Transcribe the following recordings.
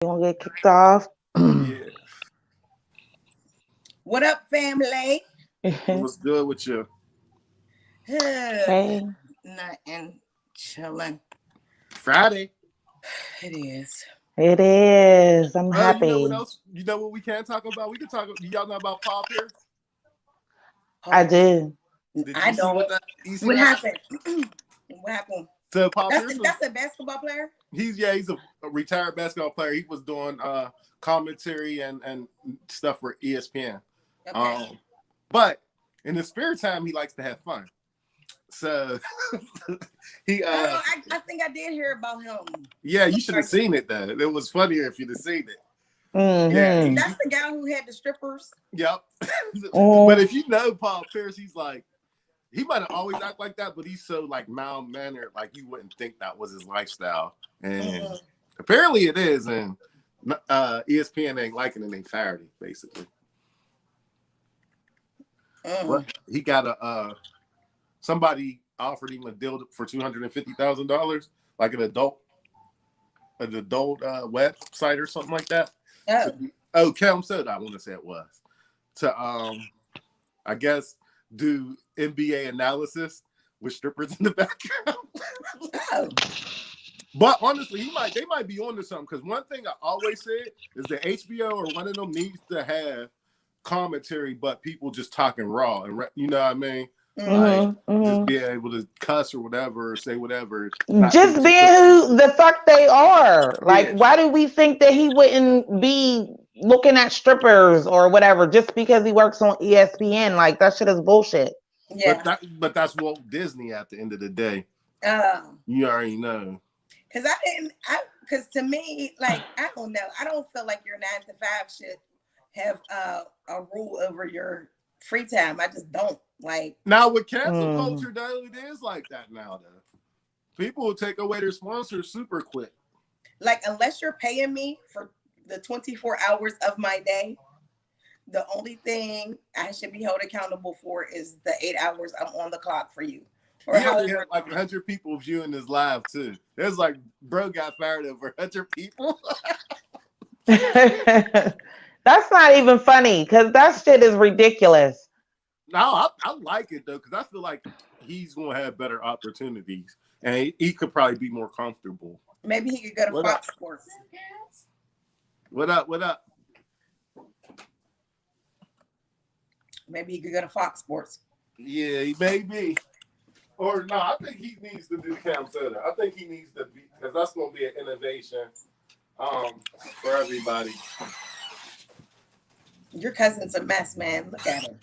gonna get kicked off. Yeah. What up, family? What's good with you? Hey, Nothing. Chilling. Friday. It is. it is. I'm You know what happy. else? You know what we can talk about? We can talk. Do y'all know about Paul Pierce? I do. Did I you see don't. you see What that? happened? What happened? So Paul That's Pierce a, was, that's a basketball player? he's a retired basketball player. He was doing commentary and stuff for ESPN. Okay. But in his spare time, he likes to have fun. So he I think I did hear about him. yeah, you should have seen it though. It was funnier if you'd have seen it. Yeah, Mm-hmm. That's the guy who had the strippers. yep. Oh. But if you know Paul Pierce, he might have always act like that, but he's so like mild mannered, like you wouldn't think that was his lifestyle. And apparently it is, and ESPN ain't liking it, they fired him, basically. But he got somebody offered him a deal for $250,000, like an adult website or something like that. Cam Soda, I want to say it was. To I guess do NBA analysis with strippers in the background. But honestly, they might be onto something, because one thing I always said is that HBO or one of them needs to have commentary, but people just talking raw, and you know what I mean? Like just being able to cuss or whatever, or say whatever. Just being who the fuck they are. Like, why do we think that he wouldn't be looking at strippers or whatever just because he works on ESPN? Like, that shit is bullshit. Yeah. But that's Walt Disney at the end of the day. You already know. Because to me, like, I don't know. I don't feel like your 9 to 5 should have a rule over your free time. I just don't. Like, now with cancel culture, though, it is like that now. Though people will take away their sponsors super quick. Like, unless you're paying me for the 24 hours of my day, the only thing I should be held accountable for is the 8 hours I'm on the clock for you. Or we had like 100 people viewing this live too. There's like, bro got fired over 100 people. That's not even funny, because that shit is ridiculous. No, I like it though, because I feel like he's gonna have better opportunities, and he could probably be more comfortable. Maybe he could go to Fox Sports. What up? What up? Maybe he could go to Fox Sports. Yeah, he may be. Or no, I think he needs to do Cam Soda. I think he needs to be, because that's gonna be an innovation for everybody. Your cousin's a mess, man. Look at him.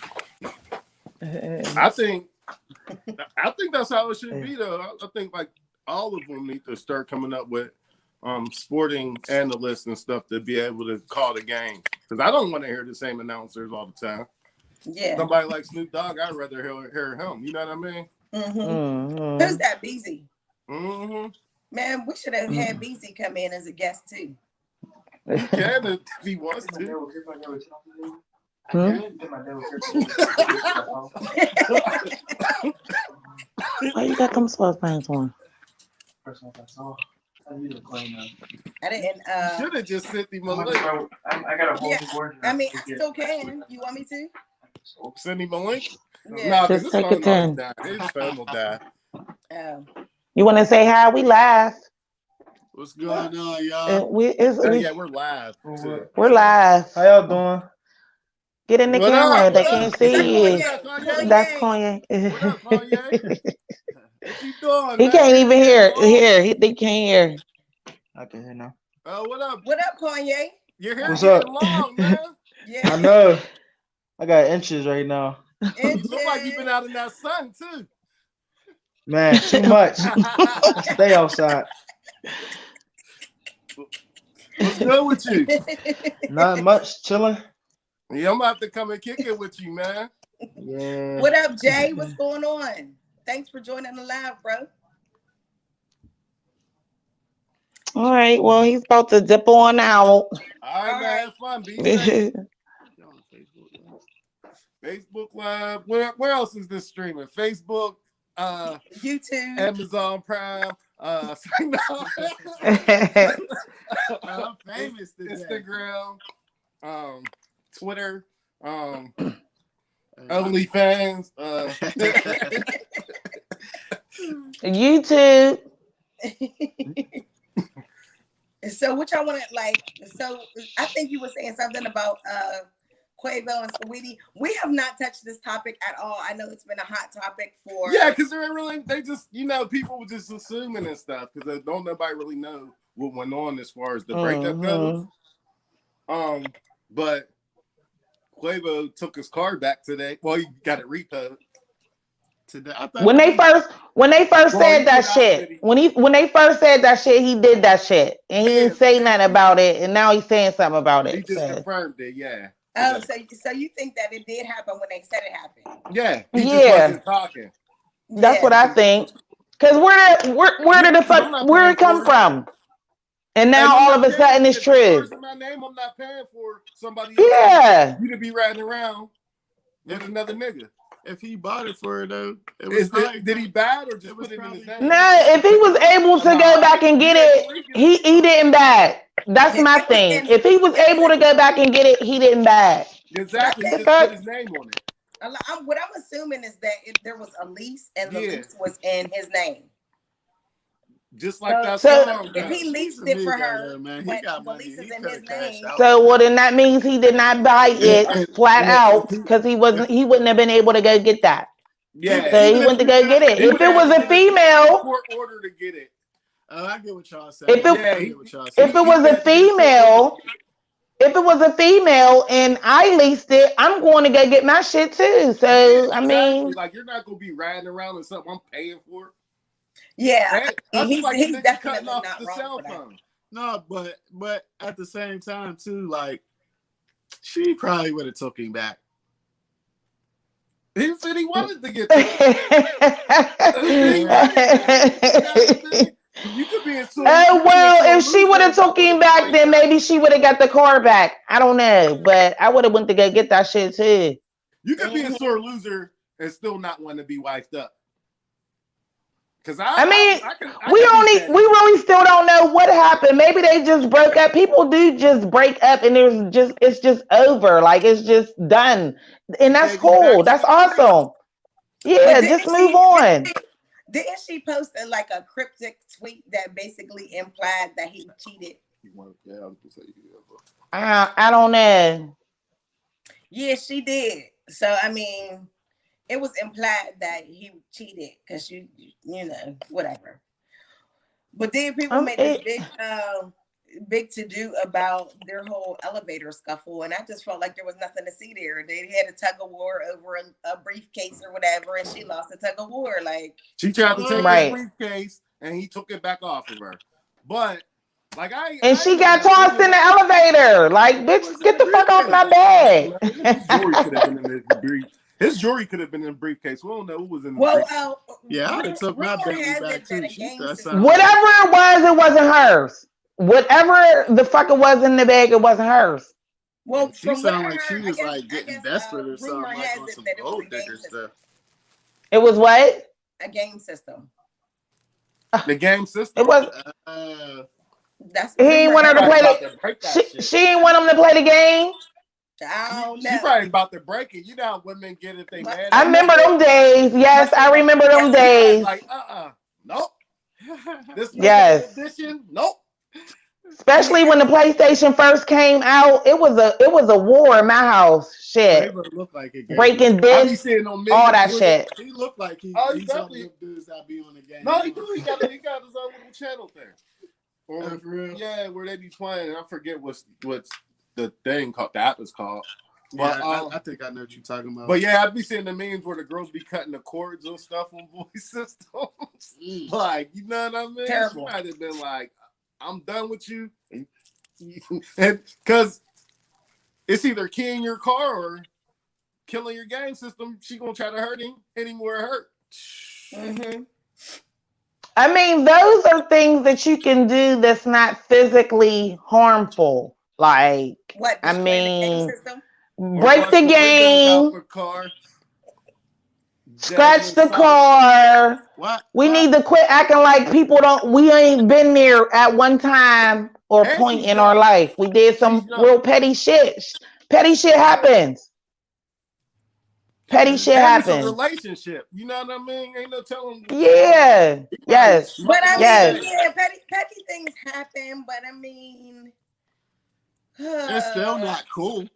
I think that's how it should be, though. I think like all of them need to start coming up with sporting analysts and stuff to be able to call the game. Because I don't want to hear the same announcers all the time. Yeah. Somebody like Snoop Dogg, I'd rather hear him. You know what I mean? Who's that, Beezy? Man, we should have had Beezy come in as a guest too. He can if he wants to. Why you got them sweatpants on? I didn't. Should have just sent him a link. I got a whole board. I mean, I still can. You want me to? Send him a link? Yeah. No, Just take a 10. His phone will die. You want to say hi? We live. What's going on, y'all? Yeah, we're live. Too. We're live. How y'all doing? Get in the What camera. Up? They can't see you. That's Kanye. What up, Kanye? What you doing? He can't even hear. They can't hear. I can hear now. Oh, what up? What up, Kanye? Your hair What's getting up? long, man. Yeah. I know. I got inches right now. You look like you've been out in that sun too. Man, too much. Stay outside. What's good with you? Not much. Chilling. Yeah, I'm about to come and kick it with you, man. Yeah. What up, Jay? What's going on? Thanks for joining the live, bro. All right. Well, he's about to dip on out. All right, man. Have fun. Be safe. Facebook Live. Where else is this streaming? Facebook, YouTube, Amazon Prime, famous Instagram, Twitter, OnlyFans, YouTube. So what y'all want to like? So I think you were saying something about Quavo and Saweetie. We have not touched this topic at all. I know it's been a hot topic for because they just people were just assuming and stuff because don't nobody really know what went on as far as the breakup goes. But Quavo took his car back today. Well, he got it repoed today. When they first said that shit, when they first said that shit, he did that shit, and he didn't say nothing about it, and now he's saying something about it. He just confirmed it, yeah. Oh, so you think that it did happen when they said it happened? Yeah, he just wasn't talking. That's what I think. Because where did the fuck where it come from? And now all of a sudden it's true. My name, I'm not paying for somebody else. Yeah, you to be riding around with another nigga. If he bought it for her though, did he buy it or just put it in his name? No, if he was able to go back and get it, he didn't buy it. That's my thing. If he was able to go back and get it, he didn't buy it. Exactly. He just put his name on it. What I'm assuming is that there was a lease and the lease was in his name. Just like that song. If he leased it for her, but the lease is in his name. So well, then that means he did not buy it flat out because he wouldn't have been able to go get that. Yeah. So he went to go get it. If it was a female, court order to get it. I get what y'all saying. If it was a female and I leased it, I'm going to go get my shit too. So I mean, like you're not gonna be riding around in something I'm paying for. Yeah, he's definitely cutting off not the wrong cell for that. phone. No, but at the same time too, like she probably would have took him back. He said he wanted to get. You could be in well, if she would have took him back, then maybe she would have got the car back. I don't know, but I would have went to go get that shit too. You could be a sore loser and still not want to be wifed up. Because we really still don't know what happened. Maybe they just broke up. People do just break up, and it's just over. Like it's just done, and that's cool. That's awesome. Yeah, just move on. Didn't she post a cryptic tweet that basically implied that he cheated? I don't know. Yeah, she did. So I mean, it was implied that he cheated because you know, whatever. But then people made this big to do about their whole elevator scuffle, and I just felt like there was nothing to see there. They had a tug of war over a briefcase or whatever, and she lost the tug of war. Like she tried to take his briefcase, and he took it back off of her. But she got tossed in the elevator. Like, bitch, get the fuck off my bag. His jewelry could have been in the briefcase. We don't know what was in the briefcase. Yeah, I took my baby back too. Whatever it wasn't hers. Whatever the fuck it was in the bag, it wasn't hers. Well, she sounded like she was getting desperate or something, like on some gold digger stuff. It was what? A game system. The game system. It was. He ain't want her to play she ain't want him to play the game. I don't know. She probably about to break it. You know how women get if they mad. I remember them days. Yes, I remember them days. Like, nope. This edition, nope. Especially when the PlayStation first came out, it was a war in my house. Shit, like breaking discs, all that shit. He looked like he's one of them dudes that be on the game. No, he do. He got his own little channel there. Yeah, where they be playing. I forget what's the thing called. The app is called. But, I think I know what you're talking about. But yeah, I'd be seeing the memes where the girls be cutting the cords and stuff on voice systems. Like, you know what I mean? Terrible. She might have been like, I'm done with you. And because it's either keying your car or killing your game system. She gonna try to hurt him anywhere it hurt. Mm-hmm. I mean, those are things that you can do that's not physically harmful. Like, what? I mean, the break the game. Scratch the car. What? We need to quit acting like we ain't been there at one time or point in our life. We did some real petty shit. Petty shit happens. Petty shit happens. It's a relationship. You know what I mean? Ain't no telling. Yeah. Yes. But I mean, yeah, petty things happen, but I mean, it's still not cool.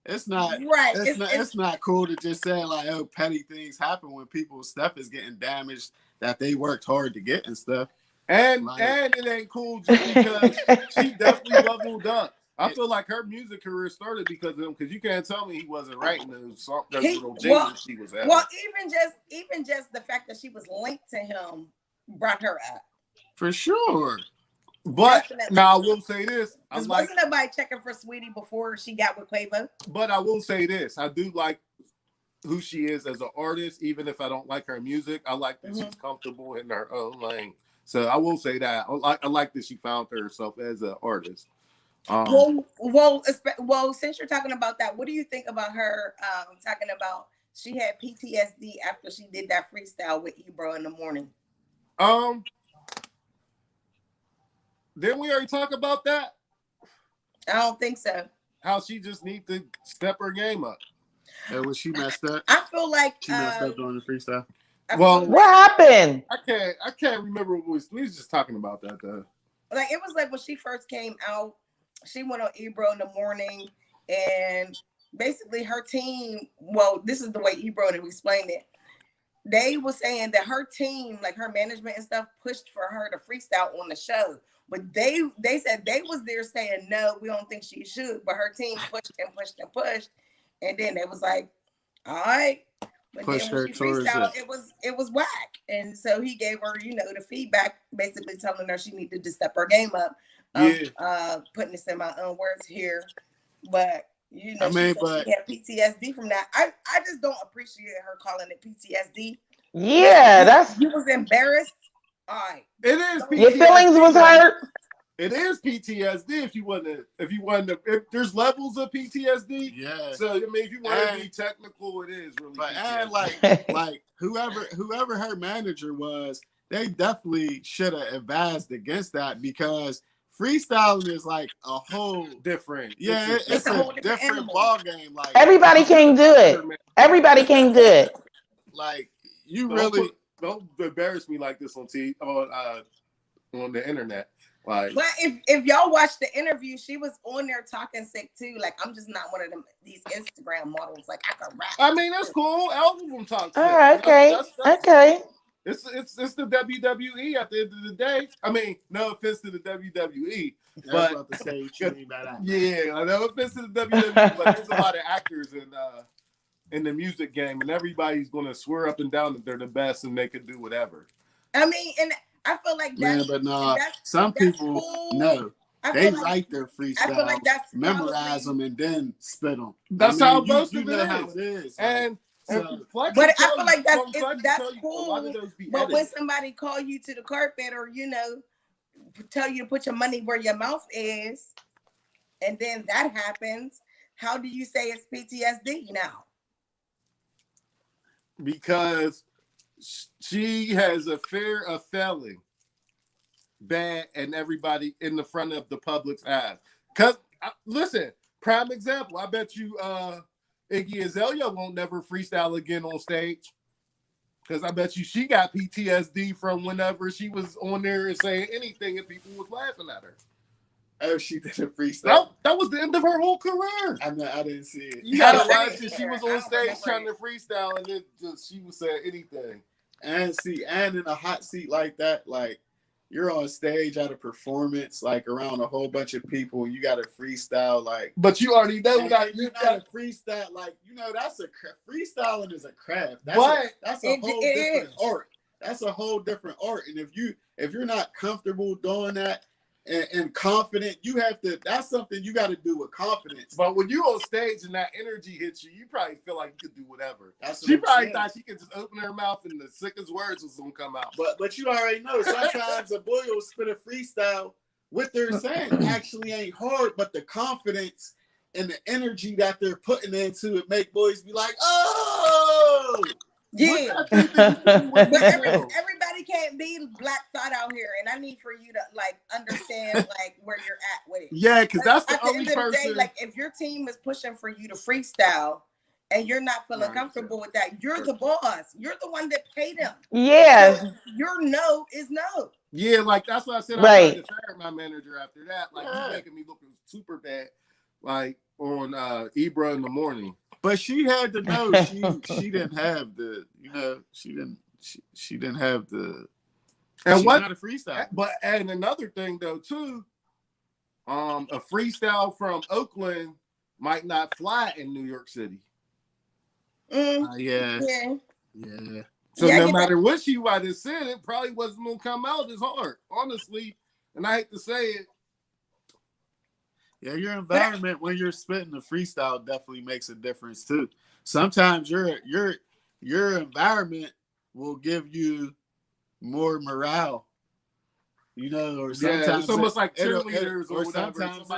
It's not right. It's not cool to just say like, oh, petty things happen when people's stuff is getting damaged that they worked hard to get and stuff. And it ain't cool just because she definitely leveled up. I feel like her music career started because of him. Because you can't tell me he wasn't writing those little jingles she was at. Well, even just the fact that she was linked to him brought her up. For sure. But now I will say this: wasn't nobody checking for Sweetie before she got with Quavo? But I will say this: I do like who she is as an artist, even if I don't like her music. I like that she's comfortable in her own lane. So I will say that I like that she found herself as an artist. Well, since you're talking about that, what do you think about her talking about she had PTSD after she did that freestyle with Ebro in the morning? Didn't we already talk about that? I don't think so. How she just needs to step her game up. And when she messed up, I feel like she messed up during the freestyle. Well, what happened? I can't remember what we was just talking about that though. Like it was like when she first came out, she went on Ebro in the morning, and basically her team. Well, this is the way Ebro explained it. They were saying that her team, like her management and stuff, pushed for her to freestyle on the show. But they said they was there saying, no, we don't think she should. But her team pushed and pushed and pushed. And then it was like, all right. But push then when she freestyled, it was whack. And so he gave her, the feedback, basically telling her she needed to step her game up. Putting this in my own words here. But she had PTSD from that. I just don't appreciate her calling it PTSD. Yeah, you was embarrassed. All right. It is PTSD. Your feelings was hurt. It is PTSD if there's levels of PTSD. Yeah. So I mean, if you want to be technical, it is really. But PTSD. and like whoever her manager was, they definitely should have advised against that because freestyling is like a whole different. Yeah, it's a whole different ball game. Like everybody can't do it. Everybody can't do it. Like you really don't embarrass me like this on the internet. Like, but if y'all watch the interview, she was on there talking sick too. Like, I'm just not one of these Instagram models. Like, I can rap. I mean, that's cool. All of them talk sick. All right, okay, okay. It's the WWE at the end of the day. I mean, no offense to the WWE, but about to say what you mean by that. Yeah, no offense to the WWE, but there's a lot of actors in the music game, and everybody's going to swear up and down that they're the best and they could do whatever. I mean, and I feel like that's, but no, some people cool. They write their freestyles, memorize them, and then spit them. That's how most of it is. How it is. And but I feel like that's cool. But when somebody call you to the carpet or tell you to put your money where your mouth is, and then that happens, how do you say it's PTSD now? Because she has a fear of failing bad and everybody in the front of the public's eyes. Because, listen, prime example, I bet you Iggy Azalea won't never freestyle again on stage. Because I bet you she got PTSD from whenever she was on there and saying anything and people was laughing at her. Oh, she did a freestyle. That was the end of her whole career. I didn't see it. You gotta watch it. She was on stage trying to freestyle and she was saying anything. And in a hot seat like that, like you're on stage at a performance, like around a whole bunch of people, you got to freestyle, like. But you already know that you got to freestyle, like that's freestyling is a craft. That's a whole different art. That's a whole different art. And if you're not comfortable doing that and confident, you have to. That's something you got to do with confidence. But when you on stage and that energy hits you, you probably feel like you could do whatever. She probably thought she could just open her mouth and the sickest words was gonna come out. But you already know sometimes a boy will spit a freestyle. What they're saying actually ain't hard, but the confidence and the energy that they're putting into it make boys be like, oh. Yeah. But everybody can't be Black Thought out here, and I need for you to like understand like where you're at with it. Yeah, because that's the at the only end of the person. day, like if your team is pushing for you to freestyle and you're not feeling comfortable with that, you're the boss. You're the one that paid them. Yes. So your no is no. Yeah, like that's what I said. Right. I tried to fire my manager after that. Like he's making me looking super bad, like on Ibra in the morning. But she had to know she didn't have the, she didn't have the. And she's not a freestyle. But and another thing though too, a freestyle from Oakland might not fly in New York City. Yeah. So no matter what she might have said, it probably wasn't gonna come out as hard, honestly. And I hate to say it. Yeah, your environment when you're spitting the freestyle definitely makes a difference too. Sometimes your environment will give you more morale. Or sometimes it's almost like cheerleaders or sometimes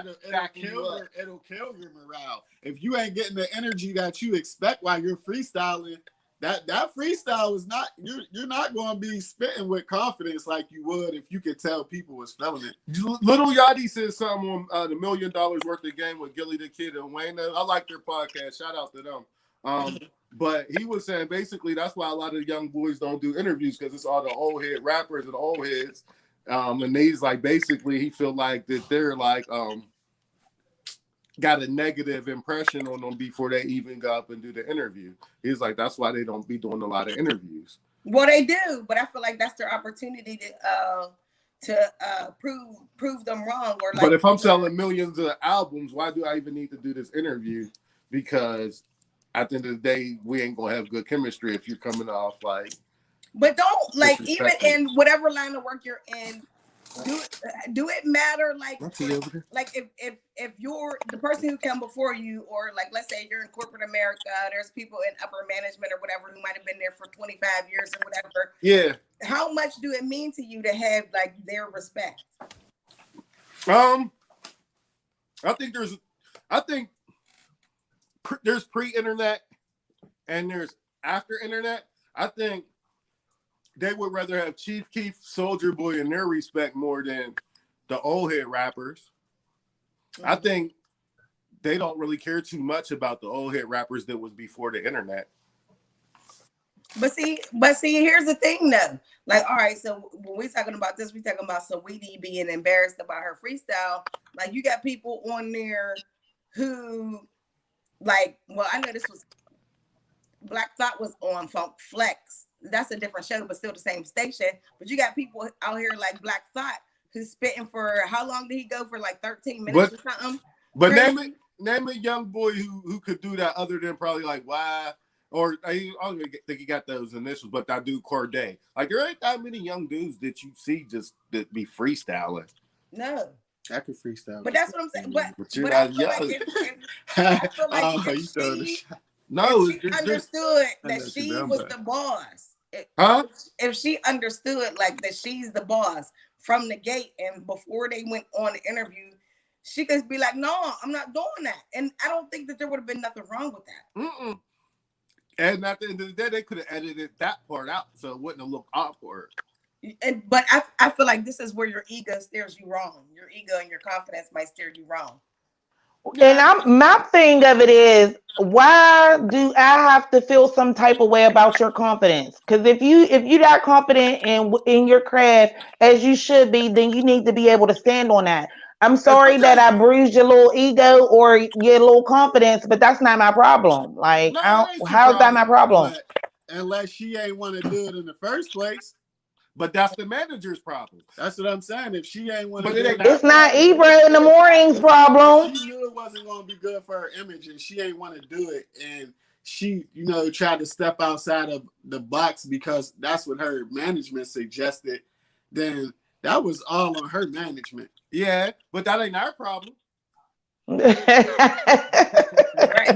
it'll kill your morale. If you ain't getting the energy that you expect while you're freestyling, that freestyle is not, you're not going to be spitting with confidence like you would if you could tell people was feeling it. Little Yachty said something on the $1 Million Worth of Game with Gilly the Kid and Wayne. I like their podcast. Shout out to them. But he was saying basically that's why a lot of young boys don't do interviews, because it's all the old head rappers and old heads. And he's like, basically he feel like that they're like got a negative impression on them before they even go up and do the interview. He's like, that's why they don't be doing a lot of interviews. Well, they do, but I feel like that's their opportunity to prove them wrong. Or like, but if I'm selling millions of albums, why do I even need to do this interview? Because at the end of the day, we ain't gonna have good chemistry if you're coming off like. But don't like even in whatever line of work you're in. Do it matter like if you're the person who came before you, or like let's say you're in corporate America, there's people in upper management or whatever who might have been there for 25 years or whatever. Yeah. How much do it mean to you to have like their respect? I think there's pre-internet and there's after internet. I think they would rather have Chief Keef, Soulja Boy, and their respect more than the old head rappers. Mm-hmm. I think they don't really care too much about the old head rappers that was before the internet. But see, here's the thing though. Like, all right, so when we're talking about this, we're talking about Saweetie being embarrassed about her freestyle. Like, you got people on there who, like, well, I know this was Black Thought was on Funk Flex. That's a different show, but still the same station. But you got people out here like Black Thought who's spitting for how long did he go for? Like 13 minutes or something. But name a young boy who could do that other than probably like why, or I don't even think he got those initials, but that dude Corday. Like there ain't that many young dudes that you see just that be freestyling. No. I could freestyle. But that's what I'm saying. But you're I not feel young. I feel like she understood that she was the boss. If she understood like that she's the boss from the gate, and before they went on the interview, she could be like, no, I'm not doing that. And I don't think that there would have been nothing wrong with that. Mm-mm. And at the end of the day, they could have edited that part out so it wouldn't have looked awkward. But I feel like this is where your ego steers you wrong. Your ego and your confidence might steer you wrong. And my thing of it is, why do I have to feel some type of way about your confidence? Because if you not confident in your craft as you should be, then you need to be able to stand on that. I'm sorry that I bruised your little ego or your little confidence, but that's not my problem. Like, how's that my problem? Unless she ain't want to do it in the first place. But that's the manager's problem. That's what I'm saying. If she ain't want to do it, it's not Ibra in the morning's problem. She knew it wasn't going to be good for her image, and she ain't want to do it, and she, tried to step outside of the box because that's what her management suggested. Then that was all on her management. Yeah, but that ain't our problem. Right.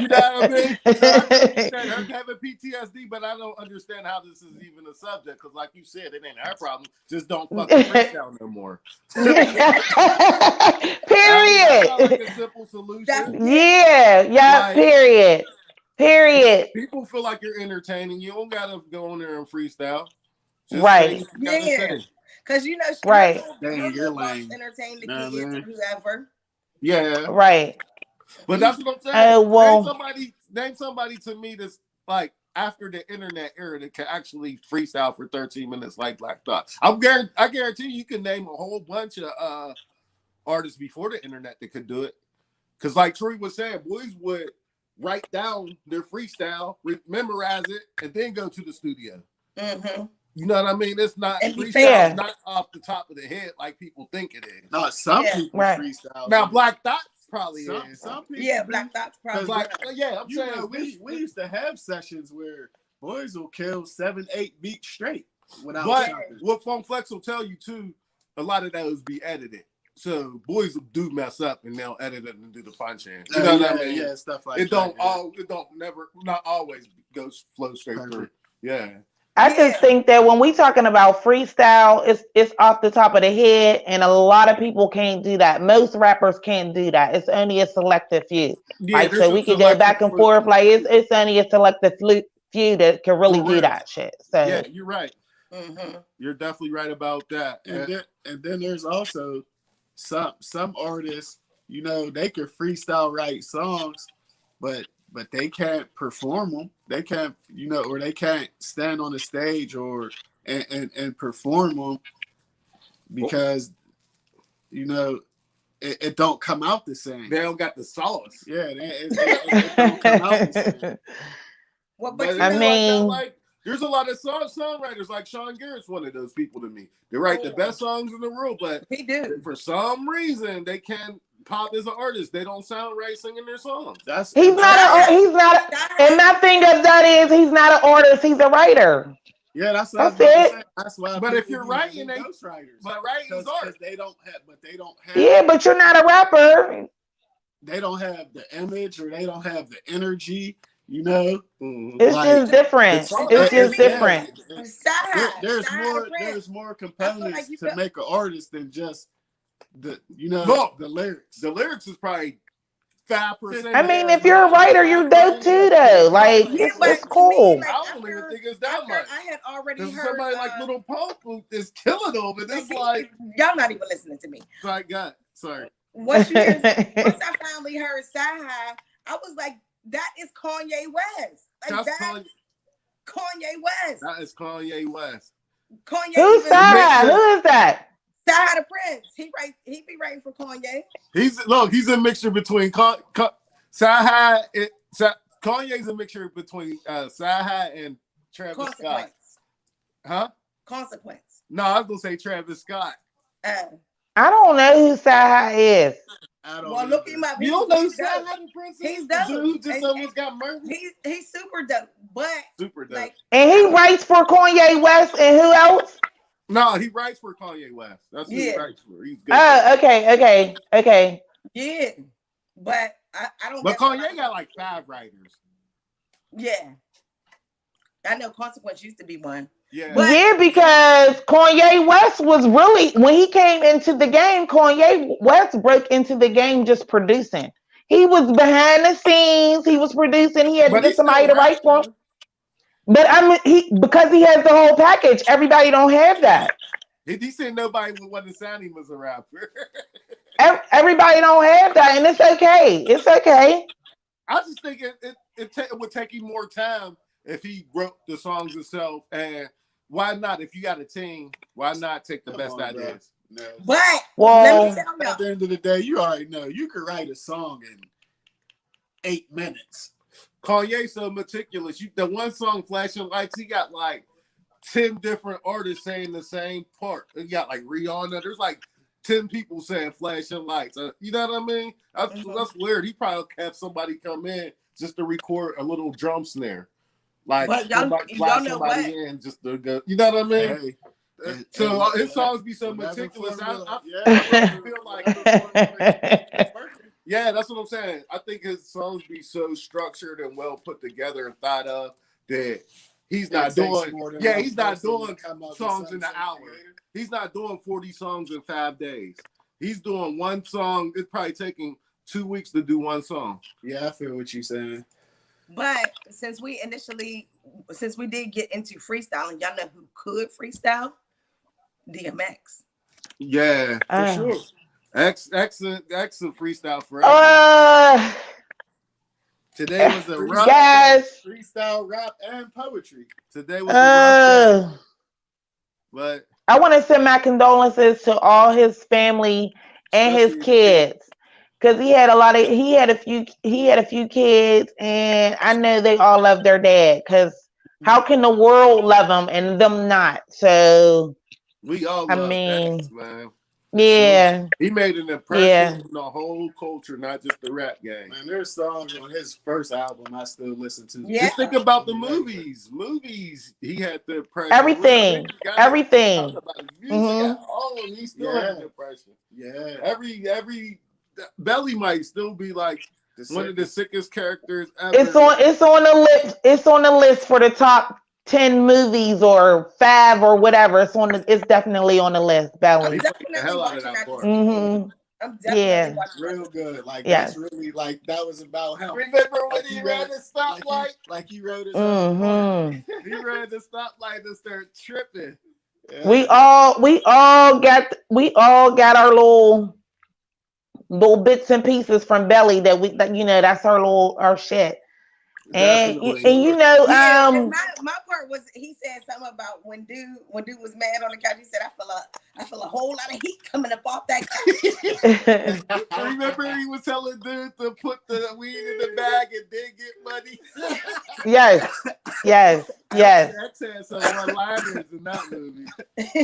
You know what I mean? I'm having PTSD, but I don't understand how this is even a subject. Because, like you said, it ain't our problem. Just don't fucking freak down no more. Period. Like a simple solution. Yeah. Period. Period. People feel like you're entertaining. You don't gotta go in there and freestyle. Just right. Yeah. Because you know, right. You're lame. Entertain the kids or whoever. Yeah. Right. But that's what I'm saying. Well, name somebody to me that's like after the internet era that can actually freestyle for 13 minutes like Black Thought. I guarantee you can name a whole bunch of artists before the internet that could do it. Because like Tree was saying, boys would write down their freestyle, memorize it, and then go to the studio. Mm-hmm. You know what I mean? It's not freestyle, not off the top of the head like people think it is. No, some people freestyle. Now Black Thoughts probably is. Some people Black Thoughts probably. I'm saying we used to have sessions where boys will kill 7-8 beats straight without stopping. What Funk Flex will tell you too, a lot of those be edited. So boys do mess up and they'll edit it and do the punch-in. You know what I mean? Yeah, stuff like it that. Not always flow straight through. Yeah. I just think that when we talking about freestyle, it's off the top of the head, and a lot of people can't do that. Most rappers can't do that. It's only a selective few. Yeah, like so we can go back and forth. Like it's only a selective few that can really do that shit. So yeah, you're right. Mm-hmm. You're definitely right about that. And then there's also some artists, you know, they can freestyle write songs, but they can't perform them. They can't, you know, or they can't stand on the stage or and perform them because, you know, it don't come out the same. They don't got the sauce. Yeah, it don't come out the same. Well, but I mean, there's a lot of songwriters like Sean Garrett's one of those people to me. They write the best songs in the world, but he do. For some reason they can't pop as an artist. They don't sound right singing their songs. He's not. And my thing of that is he's not an artist. He's a writer. Yeah, that's it. That's why. But if you're writing, ghostwriters. But writing is art. They don't have. Yeah, but you're not a rapper. They don't have the image, or they don't have the energy. You know, it's just different. It's just different. There's more components to make an artist than just the lyrics. The lyrics is probably 5%. I mean, if you're a writer, you're dope too, though. Like it's cool. I don't even think it's that much. I had already heard somebody like Little Pope is killing them, but it's like y'all not even listening to me. Sorry. Once I finally heard Sci-Hi, I was like, that is Kanye West. Like that's Kanye West. That is Kanye West. Kanye. Who's that? Who is that? Sci-Hi the Prince. He be writing for Kanye. He's a mixture between Sci-Hi. Kanye's a mixture between Sci-Hi and Travis Scott. Huh? Consequence. No, I was gonna say Travis Scott. I don't know who Sci-Hi is. Well, look him up. You don't know who Sci-Hi the Prince is? He's dope. Dude just almost got murdered. He's super dope, but super dope. Like, and he writes for Kanye West and who else? No, he writes for Kanye West. That's who he writes for. He's good. Oh, okay. Yeah, but I don't. But Kanye got like 5 writers. Yeah, I know. Consequence used to be one. Yeah. Yeah, because Kanye West was really, when he came into the game, Kanye West broke into the game just producing. He was behind the scenes. He was producing. He had to get somebody to write for him. But I mean, because he has the whole package, everybody don't have that. He said nobody would want to sign him as a rapper. Everybody don't have that, and it's okay. It's okay. I just think it would take him more time if he wrote the songs himself. And why not? If you got a team, why not take the best ideas? No. But let me tell y'all. At the end of the day, you already know you could write a song in 8 minutes. Kanye's so meticulous. The one song, Flashing Lights, he got like 10 different artists saying the same part. He got like Rihanna. There's like 10 people saying Flashing Lights. You know what I mean? That's weird. He probably have somebody come in just to record a little drum snare. Like, y'all know what? In just to go, you know what I mean? So his songs be so meticulous. I feel like yeah, that's what I'm saying. I think his songs be so structured and well put together and thought of that he's not doing. Yeah, he's not doing songs in an hour. He's not doing 40 songs in 5 days. He's doing one song. It's probably taking 2 weeks to do one song. Yeah, I feel what you're saying. But since we did get into freestyling, y'all know who could freestyle? DMX. Yeah, for sure. Excellent freestyle forever. Today was a rough freestyle, rap, and poetry. Today was a rough day. But I want to send my condolences to all his family and his kids, because he had a few kids, and I know they all love their dad. Because how can the world love them and them not? So we all love X, man. Yeah. Sure. He made an impression on the whole culture, not just the rap game. Man, there's songs on his first album I still listen to. Yeah. Just think about the movies. He had the impression. Everything. Mm-hmm. He still had an impression. Yeah. Every Belly might still be like one of the sickest characters ever. It's on the list. It's on the list for the top 10 movies or 5 or whatever. It's definitely on the list. Belly. I'm definitely watching that. Mm-hmm. I'm definitely watching real good. Like that's really like that was about him. Remember when he ran the stoplight? Like he wrote his own part. He ran the stoplight and started tripping. Yeah. We all got our little bits and pieces from Belly that's our shit. And you know, my part was he said something about when dude was mad on the couch. He said, I feel a whole lot of heat coming up off that couch. Remember he was telling dude to put the weed in the bag and then get money. Yes. X had some one-liners in that movie.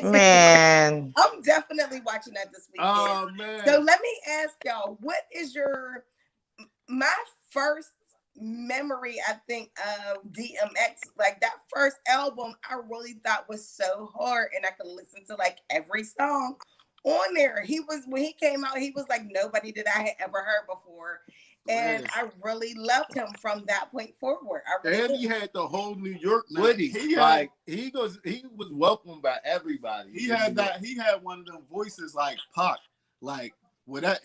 Man, I'm definitely watching that this weekend. Oh man! So let me ask y'all, what is my first memory, I think, of DMX, like that first album I really thought was so hard, and I could listen to like every song on there. When he came out, he was like nobody that I had ever heard before, and I really loved him from that point forward. He had the whole New York with him. He was welcomed by everybody. He had one of them voices like Pac, like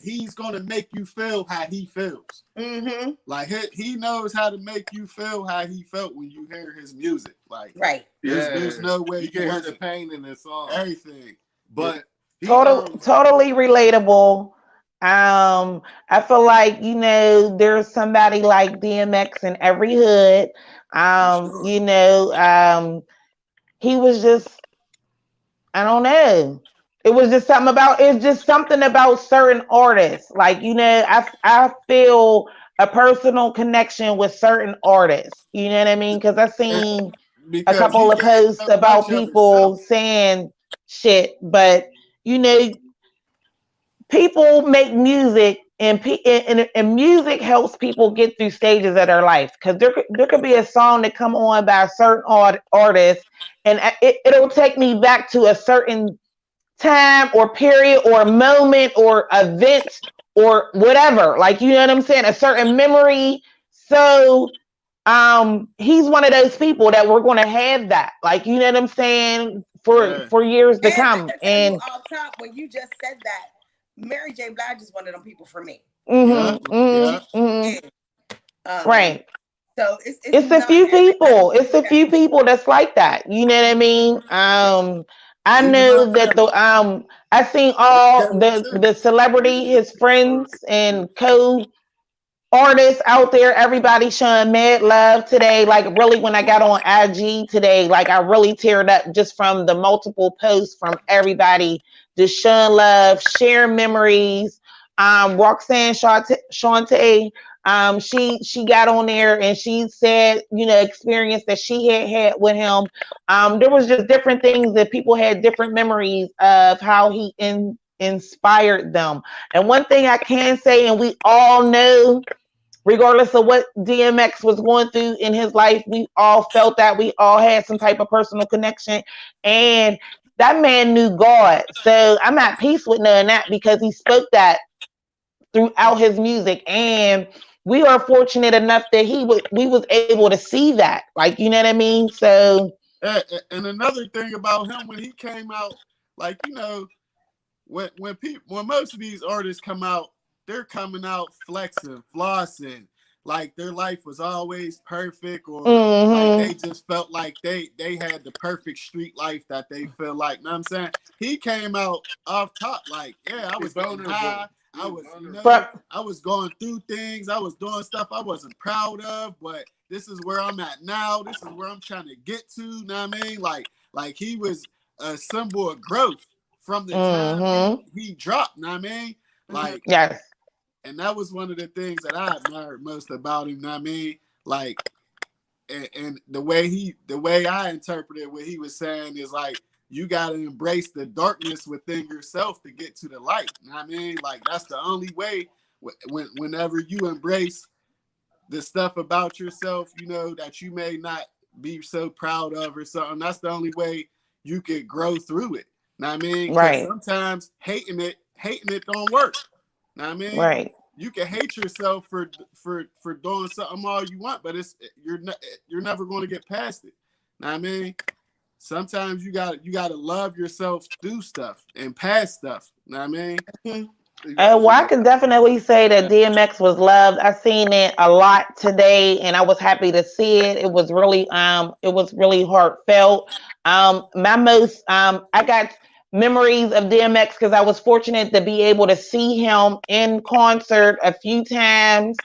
he's gonna make you feel how he feels. Mm-hmm. Like he knows how to make you feel how he felt when you hear his music. Like there's no way you can hear the pain in his song. Everything, but totally relatable. I feel like there's somebody like DMX in every hood. He was just, I don't know. It's just something about certain artists. Like, I feel a personal connection with certain artists. You know what I mean? Because I've seen a couple of posts about people saying shit, but people make music, and music helps people get through stages of their life. Because there could be a song that come on by a certain artist, and it'll take me back to a certain time or period or moment or event or whatever, like, you know what I'm saying, a certain memory. So he's one of those people that we're going to have that, like, you know what I'm saying, for years to come. And off top, when you just said that, Mary J. Blige is one of them people for me. Right. So it's a few people. It's a few people that's like that. You know what I mean? I know that I seen all the celebrity, his friends and co-artists out there, everybody showing mad love today. Like, really, when I got on IG today, like, I really teared up just from the multiple posts from everybody just showing love, sharing memories. Roxanne Shante, she got on there and she said, experience that she had with him. There was just different things that people had different memories of how he inspired them. And one thing I can say, and we all know, regardless of what DMX was going through in his life, we all felt that. We all had some type of personal connection, and that man knew God. So I'm at peace with knowing that, because he spoke that throughout his music, and we are fortunate enough that we was able to see that, like, you know what I mean. So, and another thing about him, when he came out, like, when most of these artists come out, they're coming out flexing, flossing, like their life was always perfect, or like they just felt like they had the perfect street life that they feel like. You know what I'm saying? He came out off top, like, yeah, I was getting high. I was, I was going through things. I was doing stuff I wasn't proud of, but this is where I'm at now. This is where I'm trying to get to. You know what I mean? Like he was a symbol of growth from the time he dropped. You know what I mean? Like, yes. And that was one of the things that I admired most about him. You know what I mean? Like, and the way I interpreted what he was saying is like, you got to embrace the darkness within yourself to get to the light. You know what I mean? Like, that's the only way. Whenever you embrace the stuff about yourself, you know, that you may not be so proud of or something, that's the only way you could grow through it. You know what I mean? Right. Sometimes hating it don't work. You know what I mean? Right. You can hate yourself for doing something all you want, but you're never going to get past it. You know what I mean? Sometimes you gotta love yourself through stuff and past stuff. You know what I mean? Well, I can definitely say that DMX was loved. I seen it a lot today, and I was happy to see it. It was really heartfelt. My most, I got memories of DMX because I was fortunate to be able to see him in concert a few times.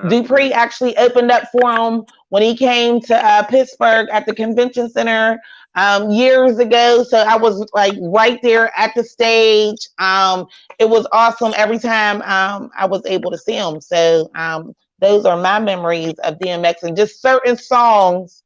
Dupree actually opened up for him when he came to Pittsburgh at the convention center years ago. So I was like right there at the stage. It was awesome every time I was able to see him. So those are my memories of DMX, and just certain songs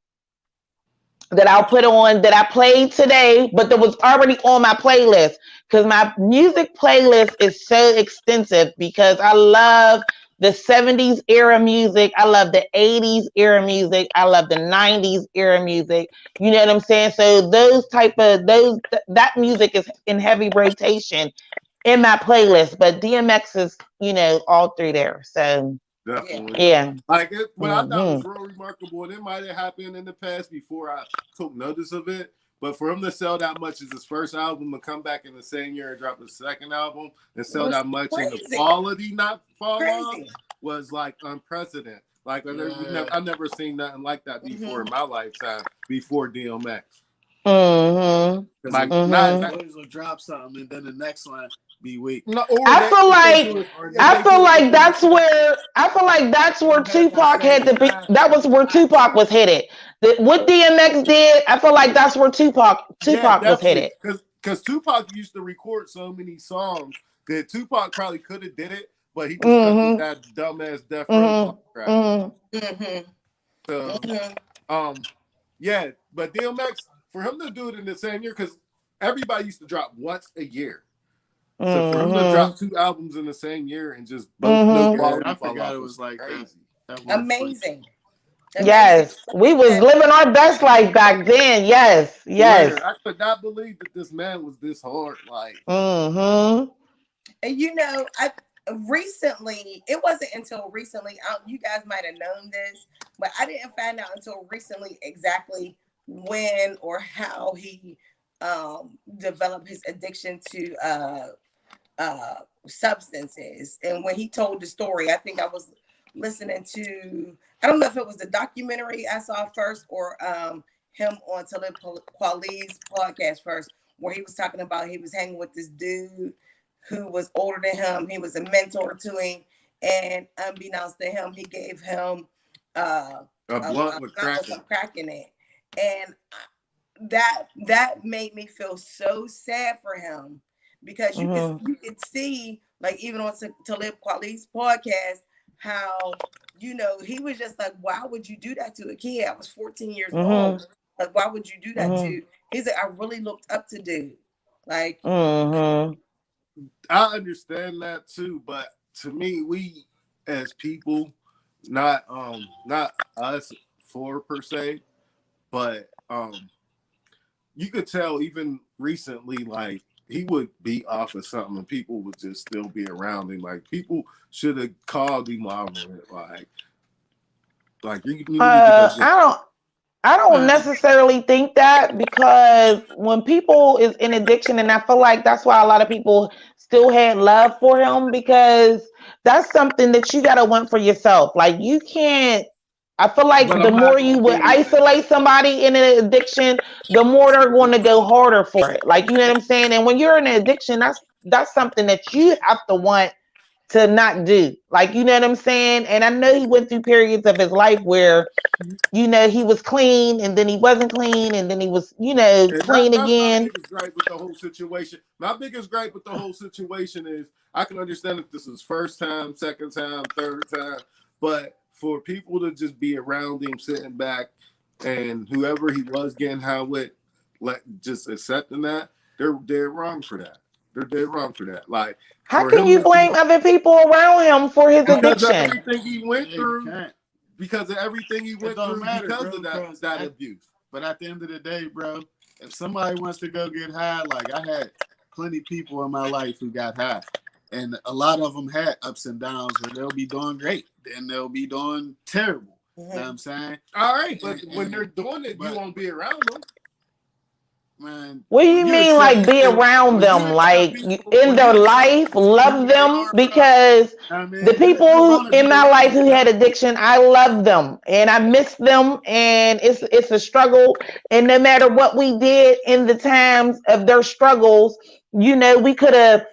that I'll put on that I played today, but that was already on my playlist, because my music playlist is so extensive because I love the 70s era music. I love the 80s era music. I love the 90s era music. You know what I'm saying? So that music is in heavy rotation in my playlist, but DMX is, all through there. So definitely, yeah. Like what I thought was real remarkable, and it might have happened in the past before I took notice of it. But for him to sell that much as his first album, to come back in the same year and drop his second album and sell that much, and the quality not fall off, was like unprecedented. Like I never seen nothing like that before in my lifetime. Before DMX. Like not will drop something and then the next one be weak. No, I feel like that's where Tupac had to be. That was where Tupac was headed. What DMX did, I feel like that's where Tupac was headed. Because Tupac used to record so many songs that Tupac probably could have did it, but he was stuck with that dumbass Death Row crap. So, yeah, but DMX, for him to do it in the same year, because everybody used to drop once a year. So for him to drop 2 albums in the same year and just both quality, I forgot it was like crazy. Amazing. Yes, we was living our best life back then. Yes. I could not believe that this man was this hard. Like, and I recently, it wasn't until recently. You guys might have known this, but I didn't find out until recently exactly when or how he developed his addiction to substances. And when he told the story, I think I was listening to, I don't know if it was the documentary I saw first or him on Talib Kweli's podcast first, where he was talking about he was hanging with this dude who was older than him. He was a mentor to him, and unbeknownst to him, he gave him a blunt with crack in it. And that made me feel so sad for him, because you could see, like, even on Talib Kweli's podcast, how he was just like, why would you do that to a kid? I was 14 years old. Like, why would you do that to? He's like, I really looked up to dude. Like, I understand that too, but to me, we as people, not us four per se, but you could tell even recently, like, he would be off of something and people would just still be around him. Like, people should have called him on it. Like you need to I don't necessarily think that, because when people is in addiction, and I feel like that's why a lot of people still had love for him, because that's something that you gotta want for yourself. Like you can't. I feel like But the I'm not more gonna you would be isolate somebody in an addiction, the more they're going to go harder for it. Like you know what I'm saying. And when you're in an addiction, that's something that you have to want to not do. Like you know what I'm saying. And I know he went through periods of his life where he was clean and then he wasn't clean and then he was and clean that's my again. biggest gripe with the whole situation. My biggest gripe with the whole situation is I can understand if this is first time, second time, third time, but for people to just be around him, sitting back, and whoever he was getting high with, like just accepting that, they're wrong for that. They're dead wrong for that. Like How for can him you to be blame other people around him for his because of addiction? everything he went through, can't. because of everything he went through, Matter, because bro, of that abuse. But at the end of the day, bro, if somebody wants to go get high, like I had plenty of people in my life who got high, and a lot of them had ups and downs where they'll be doing great, then they'll be doing terrible. You know what I'm saying? All right, but when they're doing it, you won't be around them. Man, What do you mean, like be around them, like in their life, love them? Because I mean, the you're people gonna be in my around life them, who had addiction, I love them and I miss them, and it's a struggle. And no matter what we did in the times of their struggles, we could have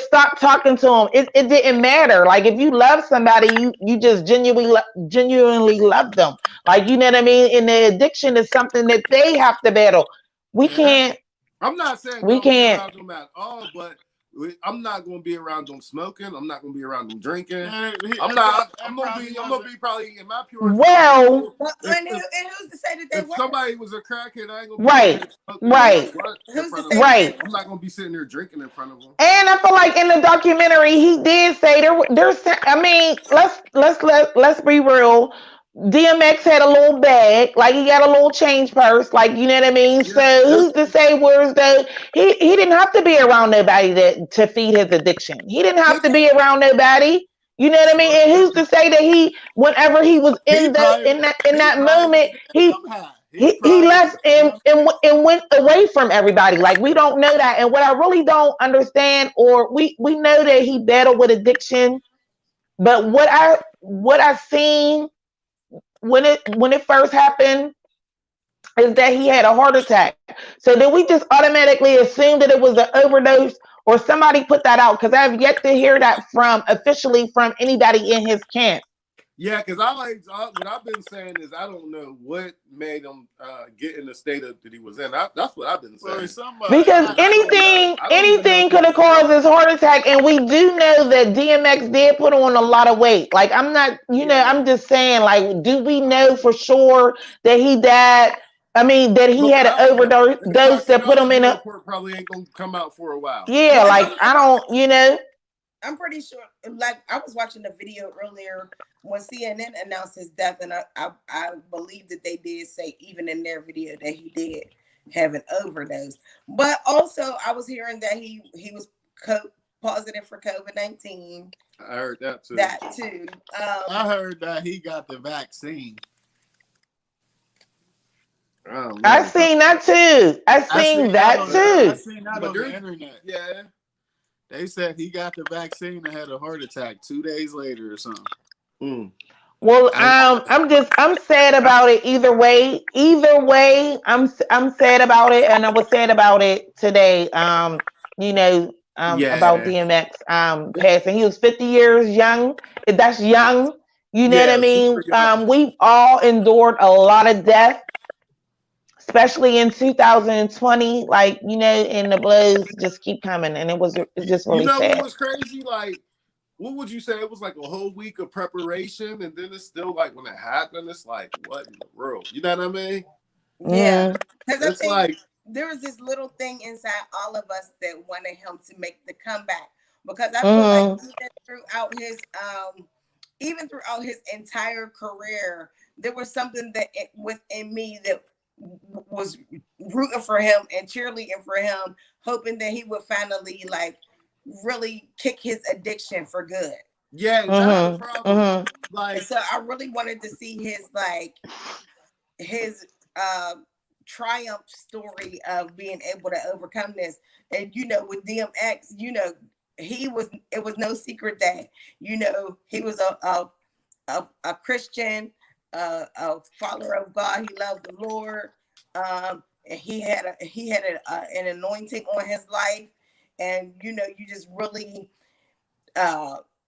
stopped talking to them. It didn't matter. Like if you love somebody, you just genuinely love them. Like you know what I mean. And the addiction is something that they have to battle. We can't. I'm not saying We don't be can't. around them at all, but I'm not going to be around them smoking. I'm not going to be around them drinking. I'm going to be probably in my pure. Well, and who's to say that they if somebody was a crackhead, I ain't going to be right, right. Who's to say right. I'm not going to be sitting there drinking in front of them. And I feel like in the documentary, he did say there's. I mean, let's be real. DMX had a little bag, like he got a little change purse, like you know what I mean. Yeah, So who's to say where's the he didn't have to be around nobody to feed his addiction. He didn't have to be around nobody. You know what I mean? And who's to say that whenever he was in that moment, he left and went away from everybody. Like we don't know that. And what I really don't understand, or we know that he battled with addiction, but what I seen when it first happened is that he had a heart attack. So did we just automatically assume that it was an overdose, or somebody put that out? Because I've yet to hear that officially from anybody in his camp. Yeah, because what I've been saying is I don't know what made him get in the state that he was in. That's what I've been saying. Because anything could have caused his heart attack, and we do know that DMX did put on a lot of weight. Like I'm not, I'm just saying, like, do we know for sure that he died? I mean, that he had an overdose that put him in a report probably ain't gonna come out for a while. Yeah, like I don't, I'm pretty sure. Like I was watching a video earlier when CNN announced his death, and I believe that they did say even in their video that he did have an overdose. But also, I was hearing that he was positive for COVID-19. I heard that too. I heard that he got the vaccine. I seen that too. I seen that too. I seen that on the internet. Yeah. They said he got the vaccine and had a heart attack 2 days later or something. Well, I'm sad about it either way. Either way, I'm sad about it, and I was sad about it today. About DMX passing. He was 50 years young. That's young. You know what I mean? We've all endured a lot of death, especially in 2020. Like and the blows just keep coming, and it's just really sad. What was crazy? Like, what would you say? It was like a whole week of preparation, and then it's still like when it happened, it's like, what in the world? You know what I mean? Yeah, because it's like there was this little thing inside all of us that wanted him to make the comeback, because I feel like even throughout his entire career, there was something that within me that was rooting for him and cheerleading for him, hoping that he would finally really kick his addiction for good. Yeah, that's the problem. Like, so I really wanted to see his triumph story of being able to overcome this. And with DMX, it was no secret that, you know, he was a Christian, a follower of God. He loved the Lord. And he had an anointing on his life. And, you know, you just really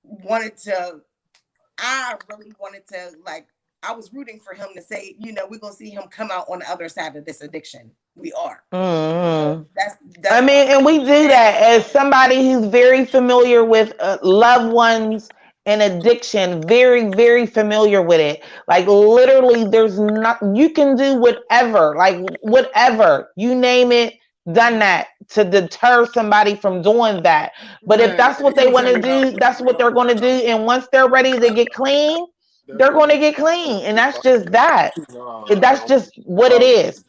wanted to, I really wanted to, like, I was rooting for him to say, you know, we're going to see him come out on the other side of this addiction. We are. Mm-hmm. That's I mean, and we do that as somebody who's very familiar with loved ones and addiction, very, very familiar with it. Like literally, there's not, you can do whatever, like whatever, you name it, done that to deter somebody from doing that. But if that's what they want to do, that's what they're going to do. And once they're ready to get clean, they're going to get clean. And that's just that. That's just what it is.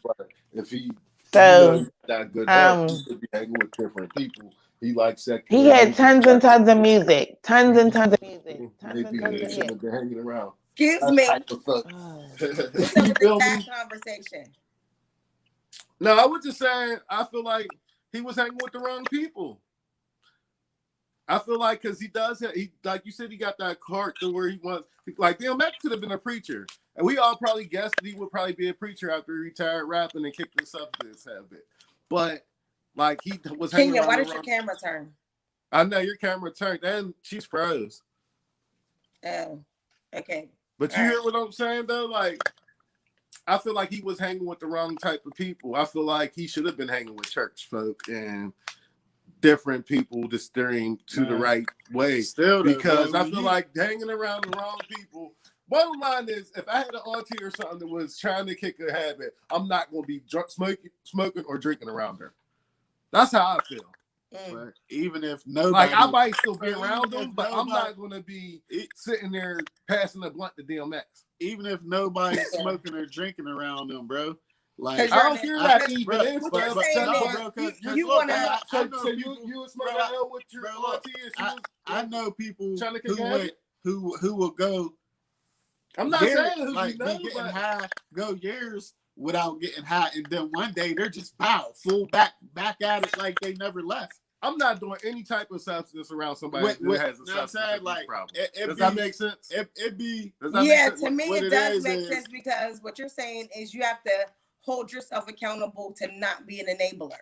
If he, so, you know, that good heart, he could be hanging with different people. He likes secular. He had tons and tons of music. Tons and tons of music. Maybe he shouldn't have been hanging around. Excuse me. What's up with this conversation? No, I was just saying, I feel like he was hanging with the wrong people. I feel like because he does have, he, like you said, he got that heart to where he wants, like DMX could have been a preacher. And we all probably guessed that he would probably be a preacher after he retired rapping and kicked the substance habit. But like he was hanging around. Why did your camera turn? I know your camera turned and she's froze. Oh, okay. But you hear what I'm saying though? Like, I feel like he was hanging with the wrong type of people. I feel like he should have been hanging with church folk and different people to steer him to the right way. Still, because I feel like hanging around the wrong people. Bottom line is, if I had an auntie or something that was trying to kick a habit, I'm not going to be drunk, smoking or drinking around her. That's how I feel. But even if nobody, like I might still be around them, but I'm not going to be sitting there passing a blunt to DMX. Even if nobody's smoking or drinking around them, bro. Like I don't hear that even bro, if, but you want to. So you was smoking out with your auntie. I know people who will go. I'm not saying who like you know, be getting high, go years without getting high, and then one day they're just full back at it like they never left. I'm not doing any type of substance around somebody that has a substance like, problem. Does that make sense? To me it does make sense because what you're saying is you have to hold yourself accountable to not be an enabler.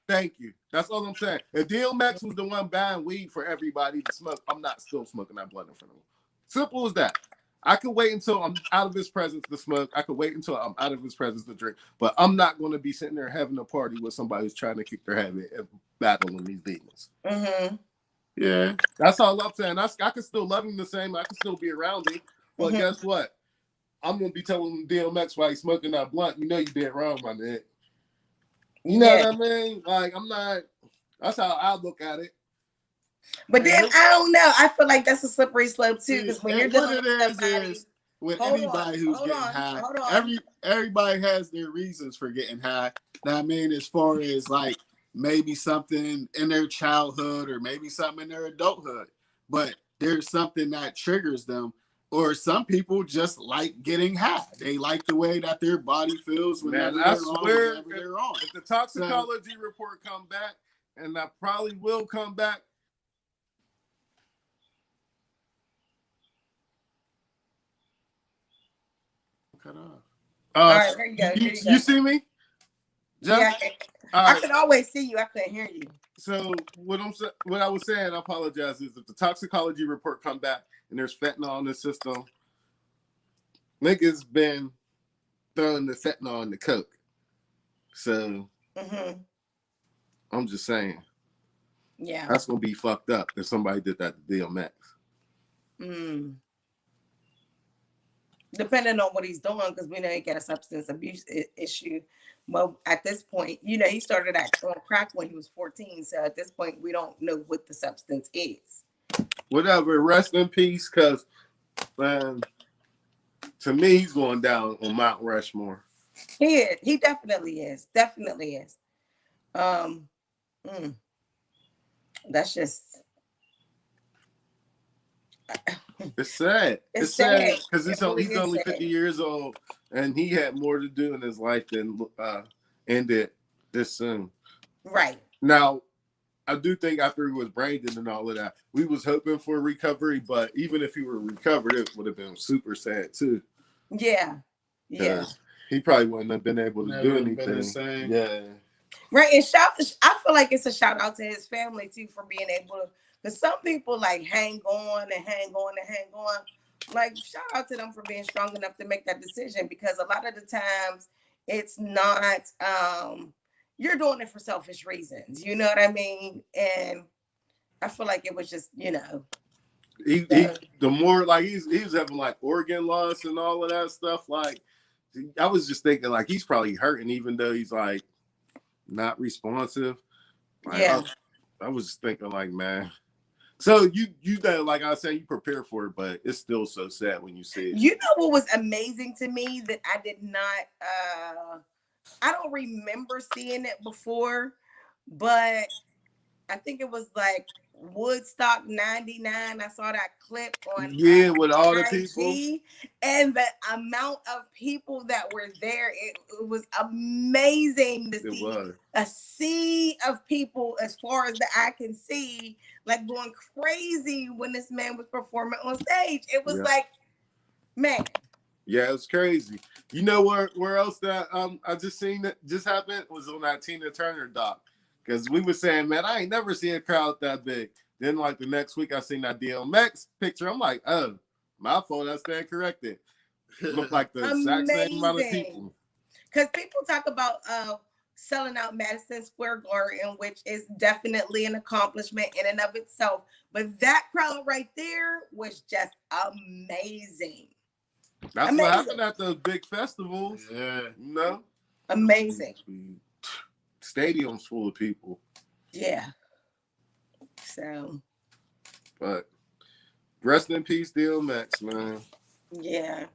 Thank you. That's all I'm saying. If DMX was the one buying weed for everybody to smoke, I'm not still smoking that blunt in front of him. Simple as that. I could wait until I'm out of his presence to smoke. I could wait until I'm out of his presence to drink. But I'm not going to be sitting there having a party with somebody who's trying to kick their habit and battling these demons. Mm-hmm. Yeah, that's all I'm saying. I can still love him the same. I can still be around him. But guess what? I'm going to be telling DMX while he's smoking that blunt. You know you did wrong, my nigga. You know what I mean? Like, I'm not. That's how I look at it. But then I don't know. I feel like that's a slippery slope too, because when you're dealing with somebody, with anybody who's getting high, everybody has their reasons for getting high. Now, I mean, as far as like maybe something in their childhood or maybe something in their adulthood, but there's something that triggers them. Or some people just like getting high. They like the way that their body feels whenever they're on. If the toxicology report come back, and that probably will come back. Cut off. All right, there you go. You see me? Yeah, I could always see you. I couldn't hear you. So what I was saying, I apologize, is if the toxicology report come back and there's fentanyl in the system, niggas been throwing the fentanyl in the coke. So I'm just saying, that's gonna be fucked up if somebody did that to DMX. Depending on what he's doing, because we know he got a substance abuse issue. Well, at this point, you know, he started on crack when he was 14. So at this point, we don't know what the substance is. Whatever. Rest in peace, because, man, to me, he's going down on Mount Rushmore. He is. He definitely is. Definitely is. That's just... It's sad. It's sad because he's only 50 years old, and he had more to do in his life than end it this soon. Right. Now, I do think after he was brain dead and all of that, we was hoping for recovery. But even if he were recovered, it would have been super sad too. Yeah. Yeah. He probably wouldn't have been able to do anything. Yeah. Right. And I feel like it's a shout out to his family too for being able to, because some people like hang on and hang on and hang on. Like, shout out to them for being strong enough to make that decision, because a lot of the times it's not you're doing it for selfish reasons, you know what I mean? And I feel like it was just, you know, the more like he was having like organ loss and all of that stuff. Like, I was just thinking like he's probably hurting even though he's like not responsive. Like, yeah. I was just thinking like, man. So you like I said, you prepare for it, but it's still so sad when you see it. You know what was amazing to me that I did not I don't remember seeing it before, but I think it was like Woodstock 99. I saw that clip on with all the people and the amount of people that were there. It was amazing to see a sea of people as far as the eye can see, like going crazy when this man was performing on stage. It was like, man. Yeah, it's crazy. You know where else that I just seen that just happened was on that Tina Turner doc. Because we were saying, man, I ain't never seen a crowd that big. Then, like, the next week, I seen that DMX picture. I'm like, oh, my fault. I stand corrected. It looked like the exact same amount of people. Because people talk about selling out Madison Square Garden, which is definitely an accomplishment in and of itself. But that crowd right there was just amazing. That's what happened at those big festivals. Yeah. You know? Amazing. Stadiums full of people. Yeah. So. But rest in peace, DMX, man. Yeah.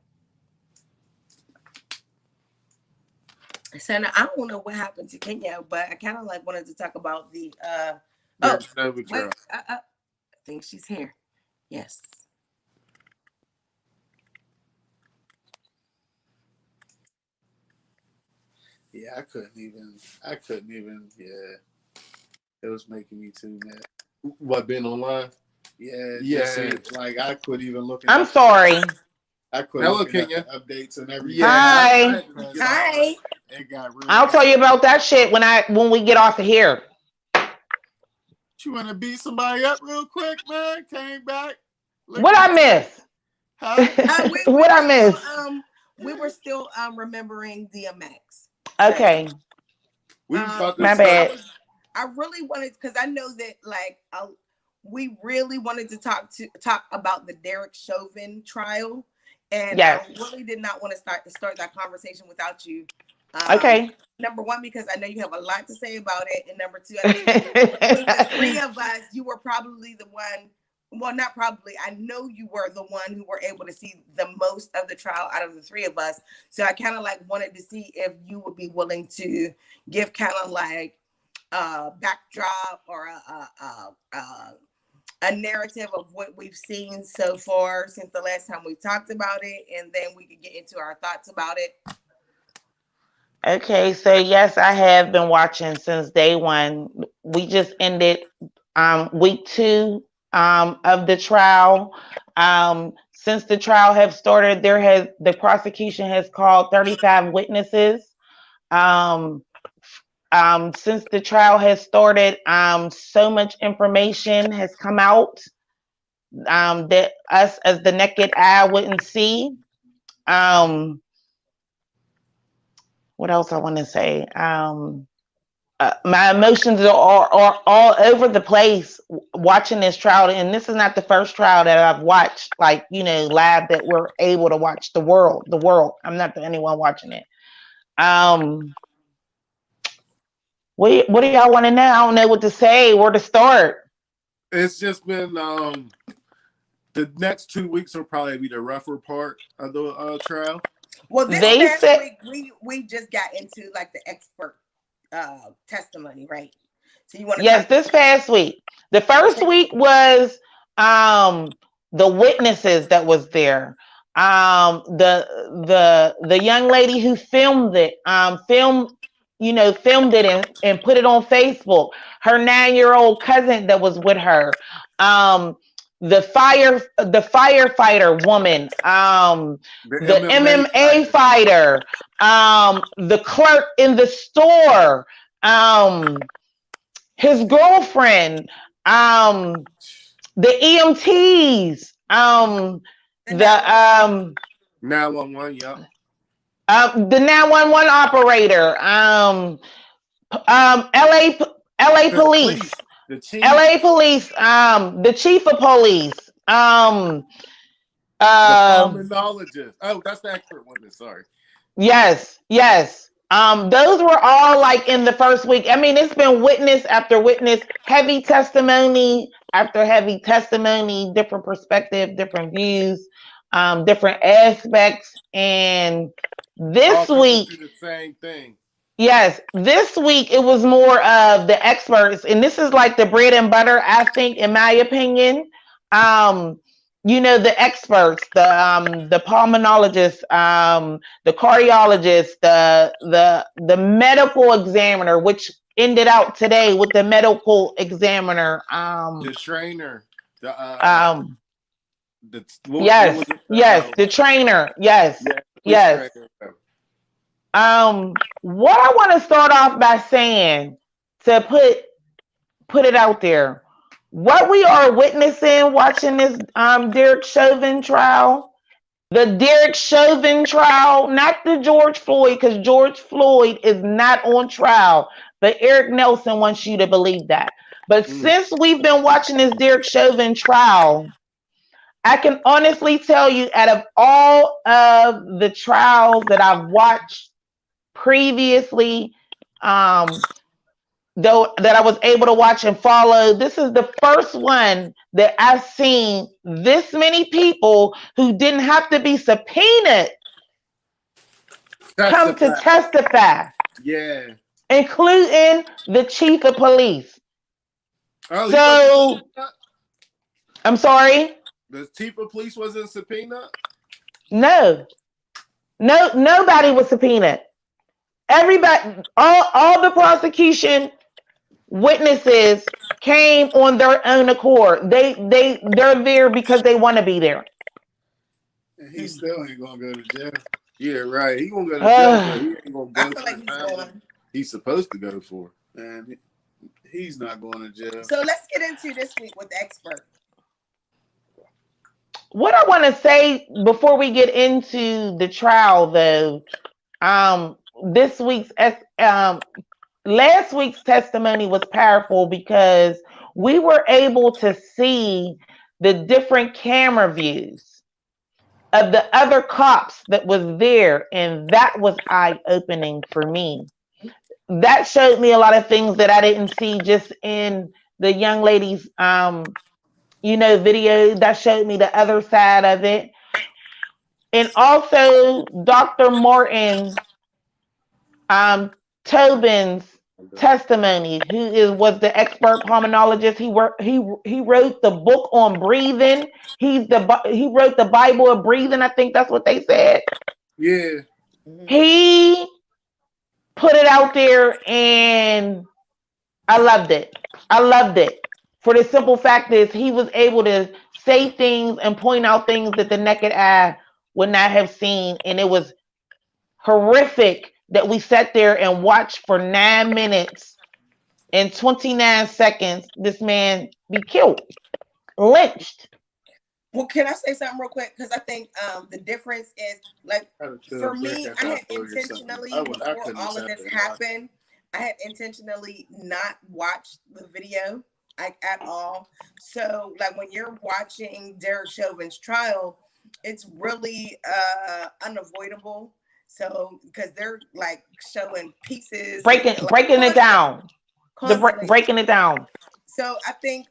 So now, I don't know what happened to Kenya, but I kind of like wanted to talk about the wait, I think she's here. Yes. Yeah, I couldn't even, yeah. It was making me too mad. What, being online? Yeah. Like, I couldn't even look at I'm sorry. I couldn't look at updates and everything. Hi. Hi. It got really I'll tell you about that shit when we get off of here. You want to beat somebody up real quick, man? Came back. What I miss? Huh? What I miss? We were still remembering DMX. Okay. My bad. I really wanted, because I know that like we really wanted to talk about the Derek Chauvin trial, and I really did not want to start that conversation without you. Okay. Number one, because I know you have a lot to say about it, and number two, I think the three of us, you were probably the one. Well, not probably. I know you were the one who were able to see the most of the trial out of the three of us. So I kind of like wanted to see if you would be willing to give kind of like a backdrop or a narrative of what we've seen so far since the last time we talked about it, and then we could get into our thoughts about it. Okay, so yes, I have been watching since day one. We just ended week 2 of the trial. Since the trial has started, the prosecution has called 35 witnesses. Since the trial has started, so much information has come out that us as the naked eye wouldn't see. What else I want to say? My emotions are all over the place watching this trial, and this is not the first trial that I've watched, like, you know, live, that we're able to watch the world. I'm not the only one watching it. What do y'all want to know? I don't know what to say, where to start. It's just been the next 2 weeks will probably be the rougher part of the trial. Well, this past week we just got into like the expert testimony, right? So you want to? Yes, this past week. The first week was the witnesses that was there. The young lady who filmed it, filmed filmed it and put it on Facebook. Her 9-year-old cousin that was with her, the firefighter woman, The the MMA MMA fighter, the clerk in the store, his girlfriend, the EMTs, the 911, yeah. the 911 operator, LA The police, police, the chief, LA police, the chief of police, the uh, pulmonologist. Oh, that's the expert witness. Sorry. yes, yes. Those were all like in the first week. I mean, it's been witness after witness, heavy testimony after heavy testimony, different perspective, different views, different aspects. And All this coming week, to the same thing. yes, this week it was more of the experts, and this is like the bread and butter, I think, in my opinion. Um, the experts, the pulmonologist, the cardiologist, the medical examiner, which ended out today with the medical examiner. The trainer, Um, what yes, was it? yes, the trainer, yes, Yeah, police yes. trainer. What I want to start off by saying to put it out there, what we are witnessing watching this Derek Chauvin trial, the Derek Chauvin trial, not the George Floyd, because George Floyd is not on trial, but Eric Nelson wants you to believe that. But since we've been watching this Derek Chauvin trial, I can honestly tell you, out of all of the trials that I've watched previously, though, that I was able to watch and follow, this is the first one that I've seen this many people who didn't have to be subpoenaed come to testify. Yeah. Including the chief of police. Oh, so I'm sorry? The chief of police wasn't subpoenaed? No, nobody was subpoenaed. Everybody, all the prosecution witnesses came on their own accord. They're there because they want to be there. And he still ain't gonna go to jail. Yeah, right. He gonna go to jail, but he ain't gonna go for like the time he's supposed to go for. And he's not going to jail. So let's get into this week with the expert. What I want to say before we get into the trial, though, this week's last week's testimony was powerful because we were able to see the different camera views of the other cops that was there, and that was eye-opening for me. That showed me a lot of things that I didn't see just in the young lady's video. That showed me the other side of it. And also Dr. Martin Tobin's testimony, who was the expert pulmonologist. He wrote the book on breathing. He wrote the Bible of breathing. I think that's what they said. Yeah. He put it out there, and I loved it. I loved it. For the simple fact is, he was able to say things and point out things that the naked eye would not have seen, and it was horrific that we sat there and watched for 9 minutes and 29 seconds this man be killed, lynched. Well, can I say something real quick? Because I think the difference is, like, for me, I had intentionally, before all of this happened, I had intentionally not watched the video at all. So, like, when you're watching Derek Chauvin's trial, it's really unavoidable. So, because they're like showing pieces, breaking it down, breaking it down. So I think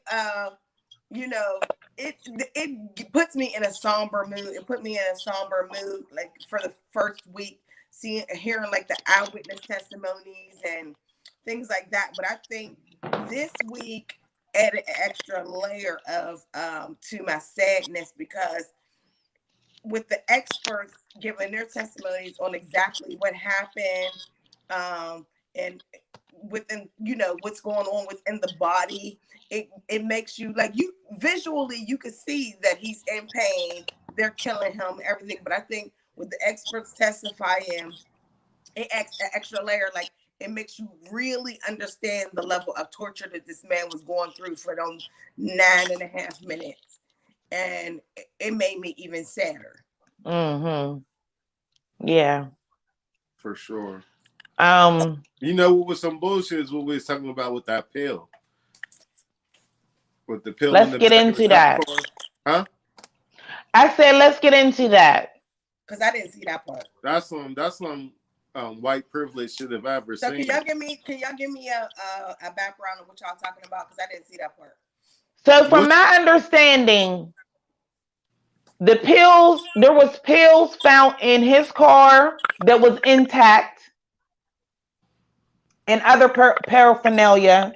it puts me in a somber mood. It put me in a somber mood, like for the first week, hearing like the eyewitness testimonies and things like that. But I think this week added an extra layer of to my sadness, because with the experts giving their testimonies on exactly what happened, and within, you know, what's going on within the body. It makes you like, you visually you can see that he's in pain. They're killing him, everything. But I think with the experts testifying, it adds an extra layer. Like, it makes you really understand the level of torture that this man was going through for them 9.5 minutes. And it made me even sadder. Mm-hmm. Yeah. For sure. You know what was some bullshit is what we was talking about with that pill. With the pill. Let's get into that. Huh? I said let's get into that. Because I didn't see that part. That's some white privilege shit if I ever seen. So can y'all give me a background of what y'all talking about? Because I didn't see that part. So from my understanding, the pills, there was pills found in his car that was intact and other paraphernalia,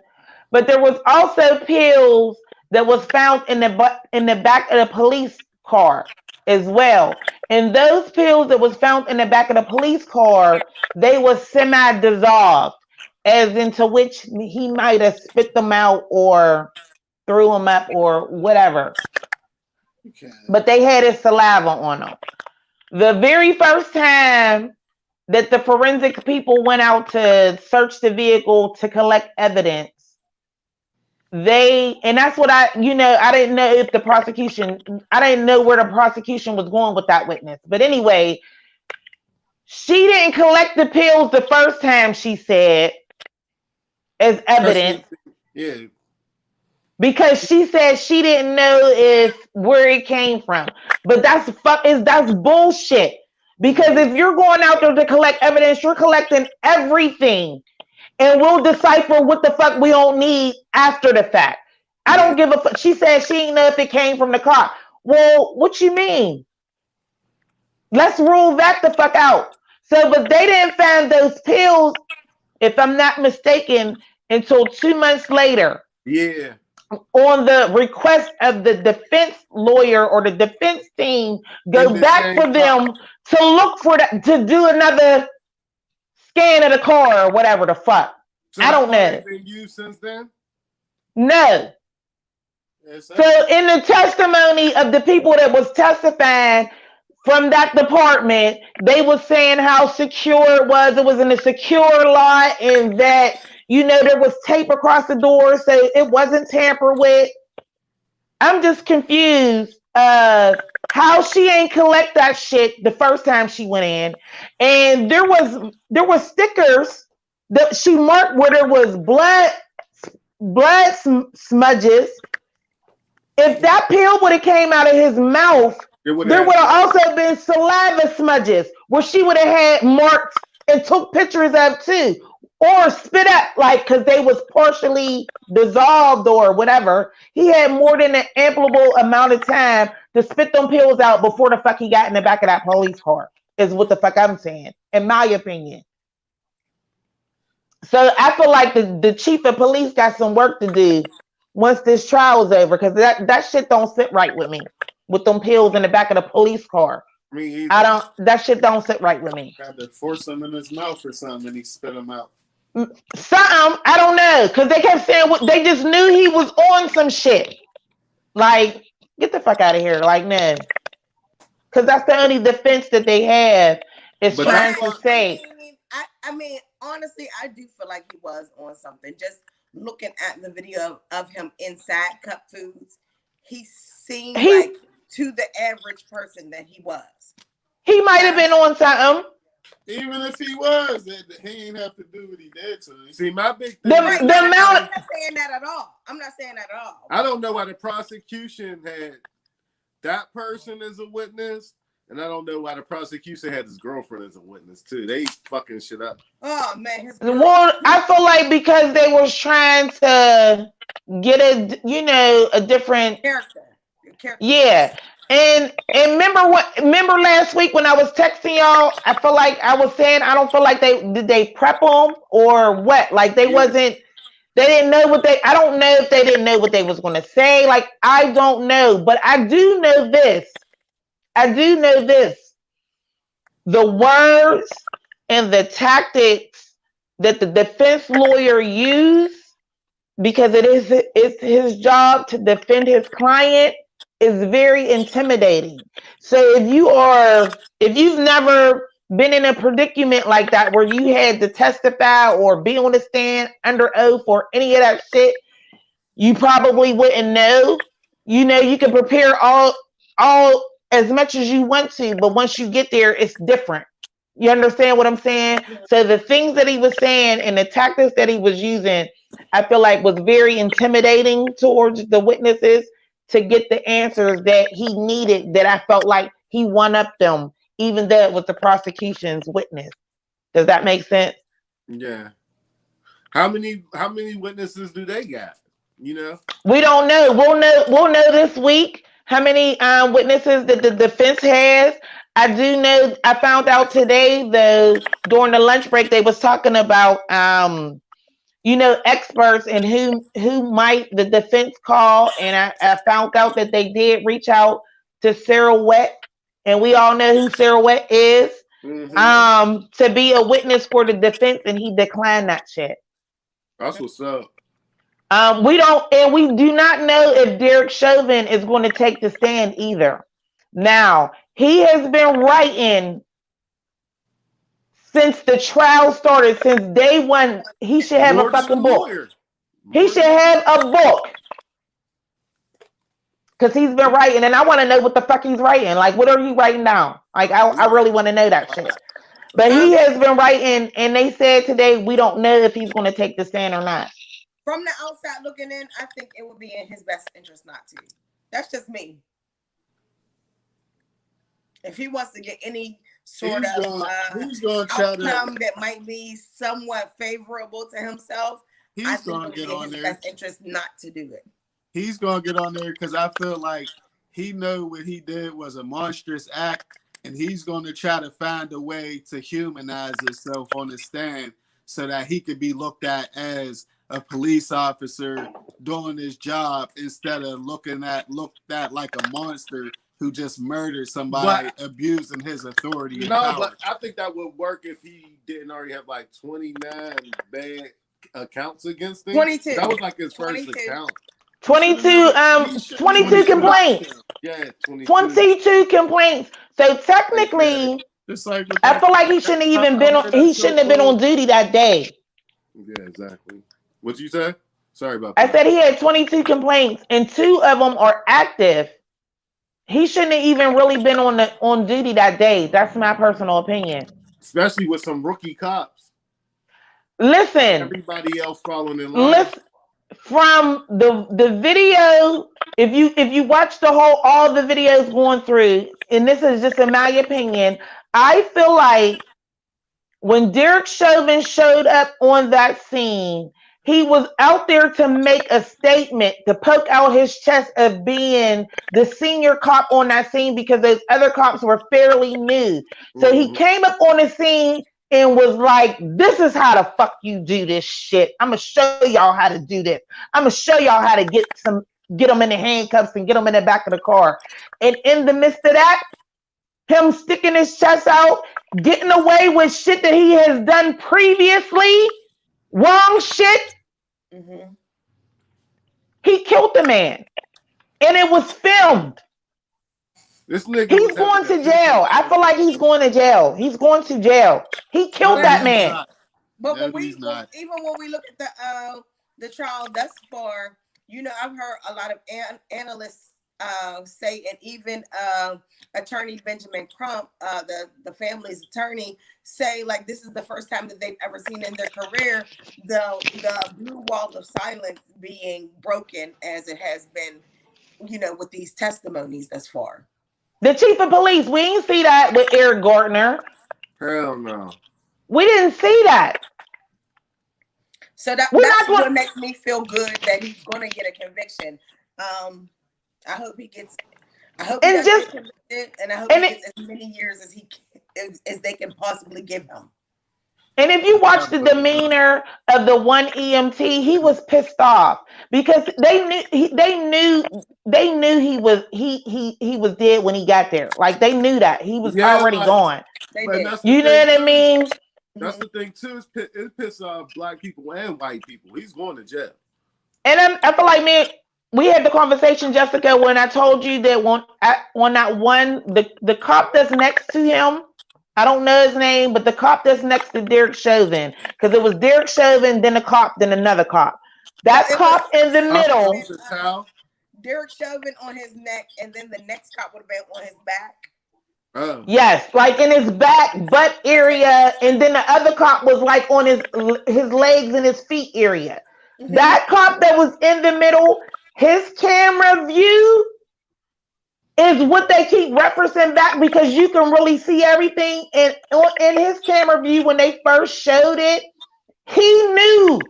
but there was also pills that was found in the back of the police car as well. And those pills that was found in the back of the police car, they were semi-dissolved, as into which he might have spit them out or threw them up or whatever. Okay. But they had his saliva on them. The very first time that the forensic people went out to search the vehicle to collect evidence, and that's what I didn't know if the prosecution, I didn't know where the prosecution was going with that witness. But anyway, she didn't collect the pills the first time, she said, as evidence. Yeah. Because she said she didn't know where it came from. But that's bullshit. Because if you're going out there to collect evidence, you're collecting everything. And we'll decipher what the fuck we don't need after the fact. I don't give a fuck. She said she didn't know if it came from the car. Well, what you mean? Let's rule that the fuck out. So, but they didn't find those pills, if I'm not mistaken, until 2 months later. Yeah. On the request of the defense lawyer or the defense team, go back for them to look for that, to do another scan of the car or whatever the fuck. So I don't know. Been used since then? No. So in the testimony of the people that was testifying from that department, they were saying how secure it was. It was in a secure lot, and that, there was tape across the door, so it wasn't tampered with. I'm just confused how she ain't collect that shit the first time she went in. And there was stickers that she marked where there was blood smudges. If that pill would have came out of his mouth, there would have also been saliva smudges where she would have had marked and took pictures of too. Or spit up, like, because they was partially dissolved or whatever. He had more than an ample amount of time to spit them pills out before the fuck he got in the back of that police car, is what the fuck I'm saying, in my opinion. So I feel like the chief of police got some work to do once this trial is over, because that shit don't sit right with me, with them pills in the back of the police car. Me either. That shit don't sit right with me. Had to force them in his mouth or something and he spit them out. Something, I don't know, because they kept saying they just knew he was on some shit. Like, get the fuck out of here. Like, no. Because that's the only defense that they have, is trying to say. I mean, honestly, I do feel like he was on something. Just looking at the video of him inside Cup Foods, he seemed like, to the average person, that he was. He might have been on something. Even if he was, he ain't have to do what he did to him. See, my big thing. I'm not saying that at all. I don't know why the prosecution had that person as a witness, and I don't know why the prosecution had his girlfriend as a witness too. They fucking shit up. Oh man, well, I feel like because they was trying to get a different character. Yeah. And remember last week when I was texting y'all, I feel like I was saying, I don't feel like they prep them or what? Like they didn't know I don't know if they didn't know what they was going to say. Like, I don't know, but I do know this. The words and the tactics that the defense lawyer used, because it's his job to defend his client, is very intimidating. So if you've never been in a predicament like that where you had to testify or be on the stand under oath or any of that shit, you probably wouldn't know. You know, you can prepare all as much as you want to, but once you get there, it's different. You understand what I'm saying? So the things that he was saying and the tactics that he was using, I feel like was very intimidating towards the witnesses to get the answers that he needed, that I felt like he won up them, even though it was the prosecution's witness. Does that make sense? Yeah. How many witnesses do they got? You know? We don't know. We'll know this week how many witnesses that the defense has. I do know, I found out today though, during the lunch break, they was talking about experts and who might the defense call, and I found out that they did reach out to Sarah Wett, and we all know who Sarah Wett is, to be a witness for the defense, and he declined that shit. That's what's up. We do not know if Derek Chauvin is going to take the stand either. Now, he has been writing since the trial started, since day one. He should have a fucking book. He should have a book. Because he's been writing, and I want to know what the fuck he's writing. Like, what are you writing down? Like, I really want to know that shit. But he has been writing, and they said today, we don't know if he's going to take the stand or not. From the outside looking in, I think it would be in his best interest not to. That's just me. If he wants to get any sort of outcome that might be somewhat favorable to himself, I think it would be in his best interest not to do it. He's going to get on there because I feel like he know what he did was a monstrous act, and he's going to try to find a way to humanize himself on the stand so that he could be looked at as a police officer doing his job instead of looked at like a monster who just murdered somebody, abusing his authority and power. But I think that would work if he didn't already have like 29 bad accounts against him. 22. That was like his first account. 22 complaints. Yeah, 22 complaints. So technically, I feel like he shouldn't have been on duty that day. Yeah, exactly. What'd you say? Sorry about that. I said he had 22 complaints, and 2 of them are active. He shouldn't have even really been on duty that day. That's my personal opinion. Especially with some rookie cops. Listen. Everybody else following in line. Listen, from the video, if you watch all the videos going through, and this is just in my opinion, I feel like when Derek Chauvin showed up on that scene, he was out there to make a statement, to poke out his chest of being the senior cop on that scene, because those other cops were fairly new. So he came up on the scene and was like, this is how the fuck you do this shit. I'm going to show y'all how to do this. I'm going to show y'all how to get them in the handcuffs and get them in the back of the car. And in the midst of that, him sticking his chest out, getting away with shit that he has done previously, wrong shit. He killed the man, and it was filmed. This nigga, he's going to jail. I feel like he's going to jail. He's going to jail. He killed that man. But even when we look at the trial thus far, I've heard a lot of analysts say, and even attorney Benjamin Crump, the family's attorney, say like this is the first time that they've ever seen in their career the blue wall of silence being broken as it has been, with these testimonies thus far. The chief of police, we didn't see that with Eric Gardner. Hell no. We didn't see that. So that's what makes me feel good that he's going to get a conviction. I hope he gets. I hope he gets convicted, and I hope he gets as many years as they can possibly give him. And if you watch the demeanor of the one EMT, he was pissed off because they knew he was dead when he got there. Like they knew that he was already gone. You know what I mean? That's the thing too. It pisses off black people and white people. He's going to jail. And I feel like, man, we had the conversation, Jessica, when I told you that when that one, the cop that's next to him, I don't know his name, but the cop that's next to Derek Chauvin, because it was Derek Chauvin, then a cop, then another cop. That cop in the middle. Derek Chauvin on his neck, and then the next cop would have been on his back. Yes, like in his back butt area, and then the other cop was like on his legs and his feet area. That cop that was in the middle, his camera view is what they keep referencing back, because you can really see everything. And in his camera view, when they first showed it, he knew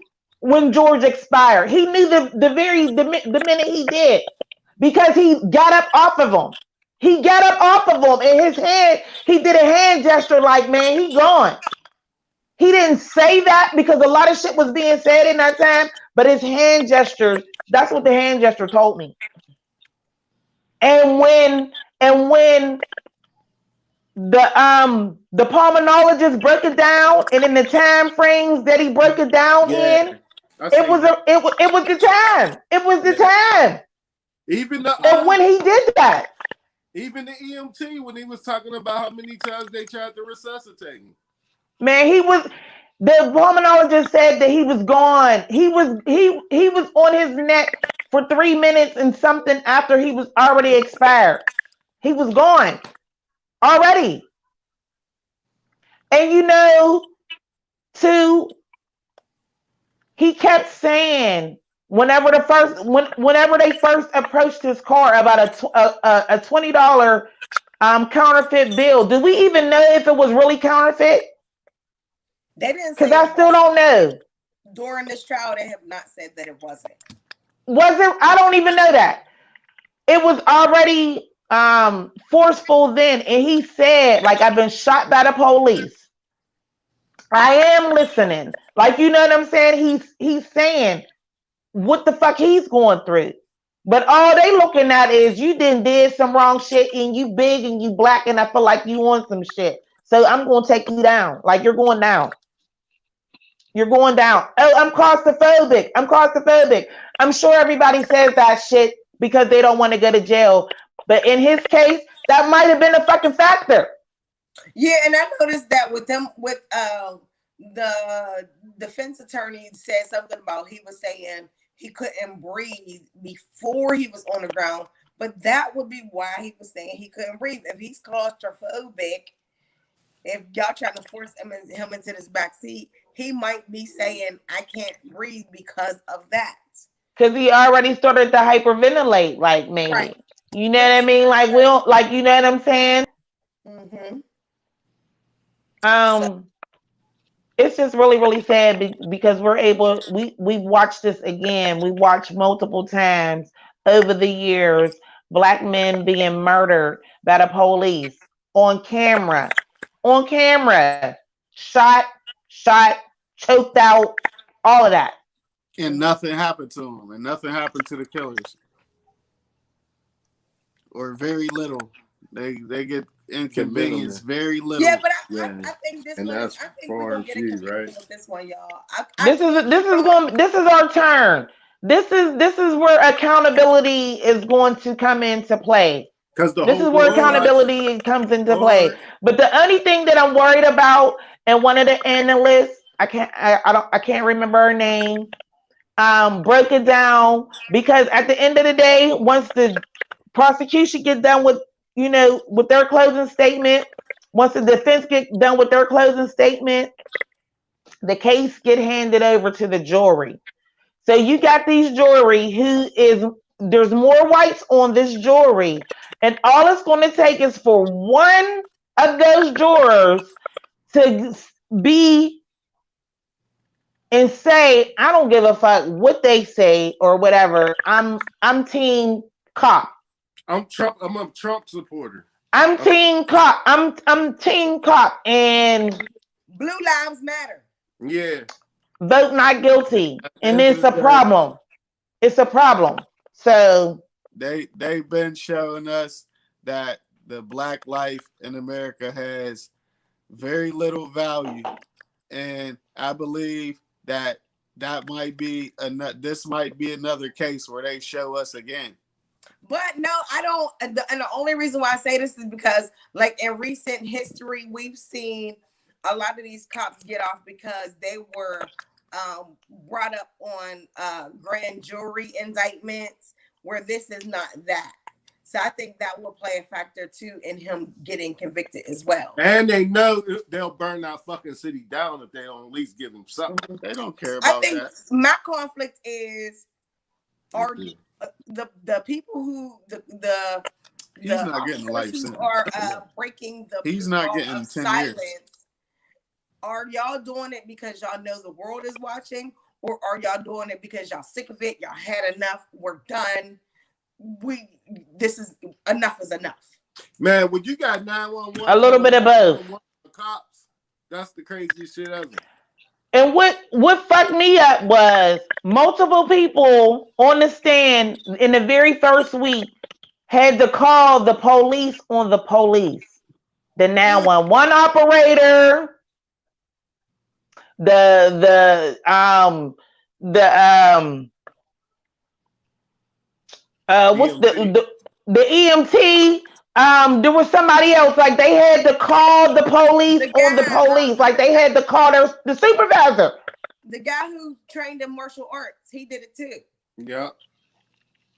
when George expired. He knew the minute he did, because he got up off of him. He got up off of him, and his hand, he did a hand gesture like, man, he gone. He didn't say that because a lot of shit was being said in that time, but his hand gestures, that's what the hand gesture told me. And when the pulmonologist broke it down, and in the time frames that he broke it down in, it was the time. It was the time. Even and when he did that. Even the EMT, when he was talking about how many times they tried to resuscitate him. Man, the pulmonologist said that he was gone. He was on his neck for 3 minutes and something after he was already expired. He was gone already. And too, he kept saying whenever they first approached his car about a $20 counterfeit bill. Do we even know if it was really counterfeit? They didn't, because I still don't know. During this trial, they have not said that it wasn't. Was it? I don't even know that. It was already forceful then, and he said, like, I've been shot by the police. I am listening. Like, you know what I'm saying? He's saying what the fuck he's going through. But all they looking at is you did some wrong shit, and you big and you black, and I feel like you on some shit. So I'm going to take you down. Like, you're going down. You're going down. Oh, I'm claustrophobic. I'm sure everybody says that shit because they don't want to go to jail. But in his case, that might have been a fucking factor. Yeah, and I noticed that with the defense attorney said something about, he was saying he couldn't breathe before he was on the ground, but that would be why he was saying he couldn't breathe. If he's claustrophobic, if y'all trying to force him into this back seat, he might be saying, I can't breathe because of that. Because he already started to hyperventilate, like, maybe. Right. You know what I mean? Like, we don't, like, you know what I'm saying? Mm-hmm. It's just really, really sad because we've watched this again. We watched multiple times over the years, black men being murdered by the police on camera, shot, choked out, all of that. And nothing happened to them, and nothing happened to the killers. Or very little. They get inconvenienced very little. Yeah, but I think this one. I think we're gonna get right? With this one, y'all. This is our turn. This is where accountability is going to come into play. Because this is where accountability comes into play. But the only thing that I'm worried about, and one of the analysts, I can't remember her name, broke it down, because at the end of the day, once the prosecution get done with with their closing statement, once the defense get done with their closing statement, the case get handed over to the jury. So you got these jury there's more whites on this jury, and all it's going to take is for one of those jurors to be and say, I don't give a fuck what they say or whatever. I'm team cop. I'm a Trump supporter. I'm team cop. I'm team cop, and blue lives matter. Yeah. Vote not guilty. And it's a problem. It's a problem. So they've been showing us that the black life in America has very little value and I believe that might be this might be another case where they show us again. But no, I don't. And the only reason why I say this is because, like, in recent history, we've seen a lot of these cops get off because they were brought up on grand jury indictments where this is not that. So I think that will play a factor too in him getting convicted as well. And they know they'll burn that fucking city down if they don't at least give him something. They don't care about that. I think my conflict is, are the people who he's not getting a life sentence. Are breaking the he's not getting 10 silence, years. Are y'all doing it because y'all know the world is watching, or are y'all doing it because y'all sick of it? Y'all had enough. We're done. This is enough is enough. Man, when you got 911, a little bit of both. The cops, that's the craziest shit ever. And what fucked me up was multiple people on the stand in the very first week had to call the police on the police. The 911 operator, what's the EMT? There was somebody else. Like they had to call the police on the police. Like they had to call the supervisor. The guy who trained in martial arts, he did it too. Yeah.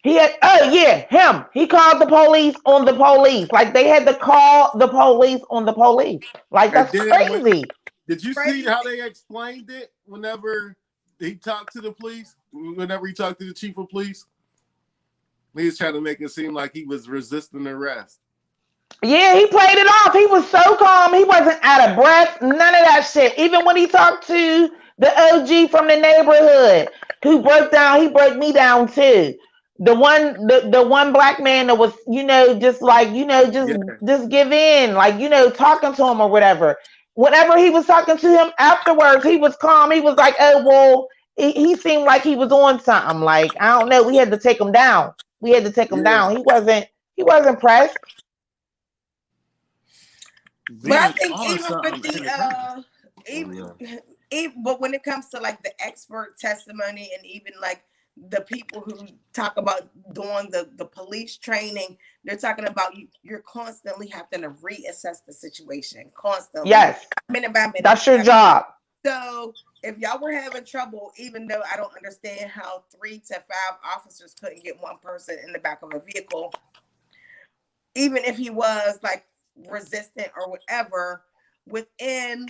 He had. Oh yeah, him. He called the police on the police. Like they had to call the police on the police. Like that's crazy. Did you see how they explained it whenever he talked to the police? Whenever he talked to the chief of police? He was trying to make it seem like he was resisting arrest. Yeah, he played it off. He was so calm. He wasn't out of breath. None of that shit. Even when he talked to the OG from the neighborhood who broke down, he broke me down too. The one black man that was, just give in, like, talking to him or whatever. Whenever he was talking to him afterwards, he was calm. He was like, oh, well, he seemed like he was on something. Like, I don't know. We had to take him down. Down. He wasn't pressed. But I think even with but when it comes to like the expert testimony and even like the people who talk about doing the police training, they're talking about you're constantly having to reassess the situation constantly. Yes. Minute by minute. That's your job. So if y'all were having trouble, even though I don't understand how 3 to 5 officers couldn't get one person in the back of a vehicle, even if he was like resistant or whatever, within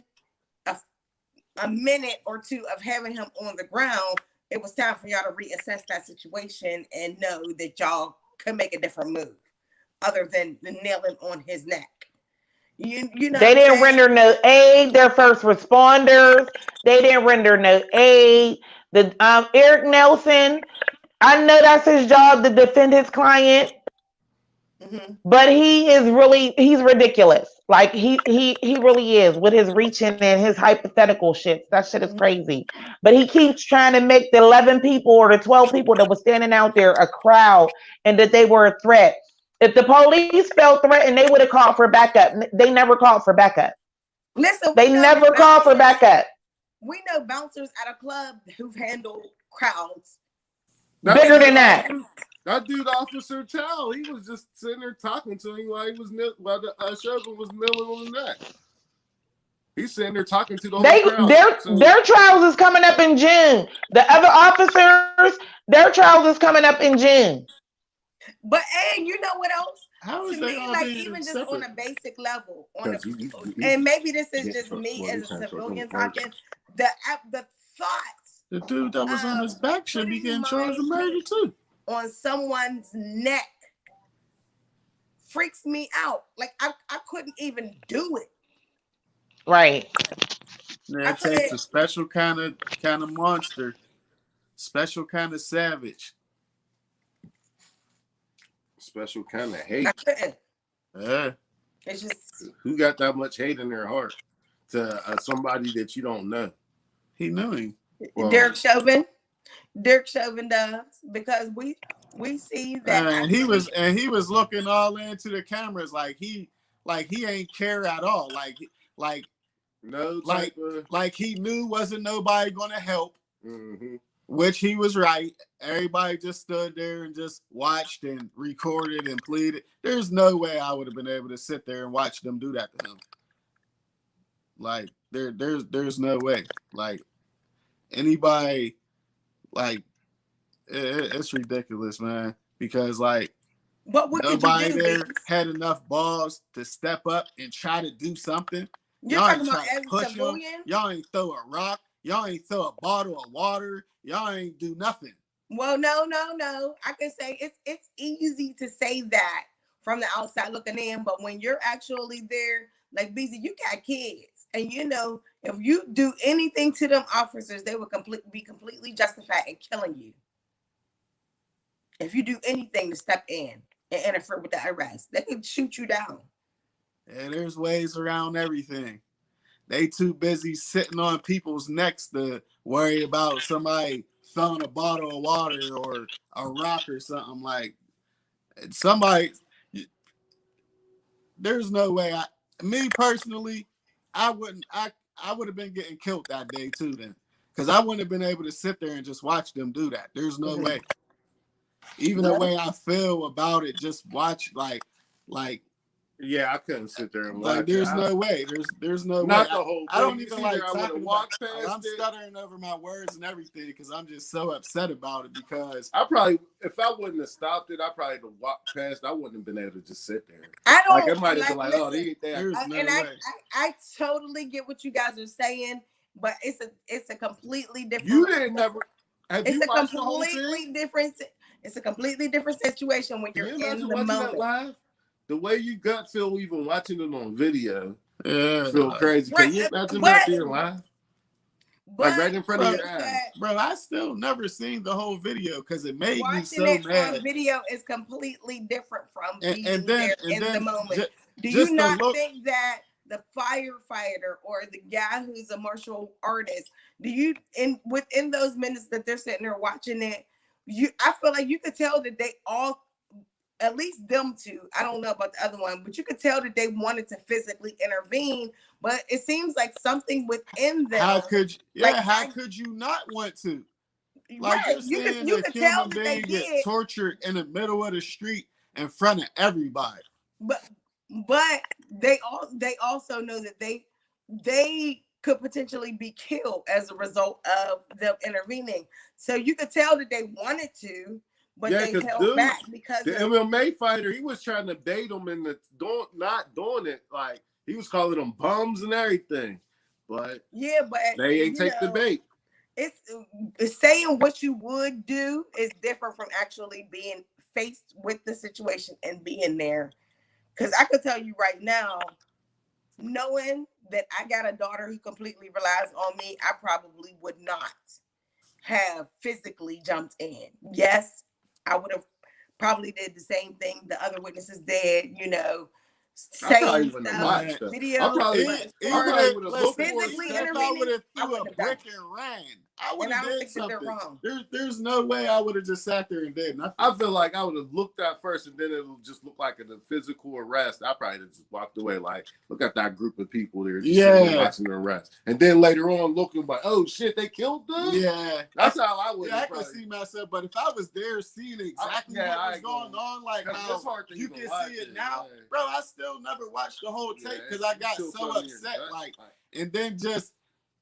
a minute or two of having him on the ground, it was time for y'all to reassess that situation and know that y'all could make a different move other than nailing on his neck. You know, they didn't render no aid. They're first responders. They didn't render no aid. The Eric Nelson, I know that's his job to defend his client, but he's ridiculous. Like he really is with his reaching and his hypothetical shit. That shit is crazy. But he keeps trying to make the 11 people or the 12 people that were standing out there a crowd and that they were a threat. If the police felt threatened, they would have called for backup. They never called for backup. Listen, they never called for backup. We know bouncers at a club who've handled crowds bigger than that. That dude, Officer Tell, he was just sitting there talking to him while the Chauvin was kneeling on the neck. He's sitting there talking to the whole crowd. Their trials is coming up in June. The other officers, their trials is coming up in June. But and you know what else? How is to me, like even just on a basic level, and maybe this is just me as a civilian talking. The thoughts. The dude that was on his back should be getting charged with murder too. On someone's neck freaks me out. Like I couldn't even do it. Right. Yeah, it takes a special kind of monster, special kind of savage. Special kind of hate. It's just who got that much hate in their heart to somebody that you don't know. He knew him. Well, Derek Chauvin does, because we see that and he was looking all into the cameras like he ain't care at all. Like No like, type of... like he knew wasn't nobody gonna help, which he was right. Everybody just stood there and just watched and recorded and pleaded. There's no way I would have been able to sit there and watch them do that to him. Like there's no way. Like anybody, like it's ridiculous, man. Because like nobody there had enough balls to step up and try to do something. Y'all ain't try to push them. Y'all ain't throw a rock. Y'all ain't throw a bottle of water. Y'all ain't do nothing. Well, no. I can say it's easy to say that from the outside looking in, but when you're actually there, like BZ, you got kids, and you know if you do anything to them officers, they will be completely justified in killing you. If you do anything to step in and interfere with the arrest, they can shoot you down. And there's ways around everything. They too busy sitting on people's necks to worry about somebody throwing a bottle of water or a rock or something. Like somebody, there's no way. Me personally, I would have been getting killed that day too then, because I wouldn't have been able to sit there and just watch them do that. There's no way. Even the way I feel about it, just watch like. Yeah, I couldn't sit there and watch. Like, there's no way. There's no not way. The whole thing. I don't even like talking about. I'm stuttering over my words and everything because I'm just so upset about it. Because I probably, if I wouldn't have stopped it, I probably would have walked past. I wouldn't have been able to just sit there. I don't like. It might have been like, listen, oh, they ain't there. There's no way. I totally get what you guys are saying, but it's a completely different. You didn't never. It's a completely different. It's a completely different situation when you're in the moment. Live? The way you gut feel even watching it on video, feel crazy. Can you imagine that being live? Like right in front of your eyes. Bro, I still never seen the whole video because it made me so mad. On video is completely different from being there in the moment. Do you not think that the firefighter or the guy who's a martial artist, within those minutes that they're sitting there watching it, I feel like you could tell that they all, at least them two, I don't know about the other one, but you could tell that they wanted to physically intervene, but it seems like something within them. How could you not want to? Like right. You could tell that they get tortured in the middle of the street in front of everybody. But they also know that they could potentially be killed as a result of them intervening. So you could tell that they wanted to, but they held back because the MMA fighter, he was trying to bait them into not doing it. Like he was calling them bums and everything. But they ain't take the bait. It's saying what you would do is different from actually being faced with the situation and being there. Because I could tell you right now, knowing that I got a daughter who completely relies on me, I probably would not have physically jumped in. Yes, I would have probably did the same thing the other witnesses did, saying stuff, video. I probably would have physically intervening. I would have threw a brick and ran. I would have did something. There's no way I would have just sat there and did nothing. I feel like I would have looked at first, and then it would just look like a physical arrest. I probably just walked away like, look at that group of people there just watching the arrest. And then later on, looking like, oh shit, they killed them. Yeah, that's how I would. I could see myself, but if I was there seeing exactly what was going on, like how you can see it now, bro, I still never watched the whole tape because I got so upset, and then just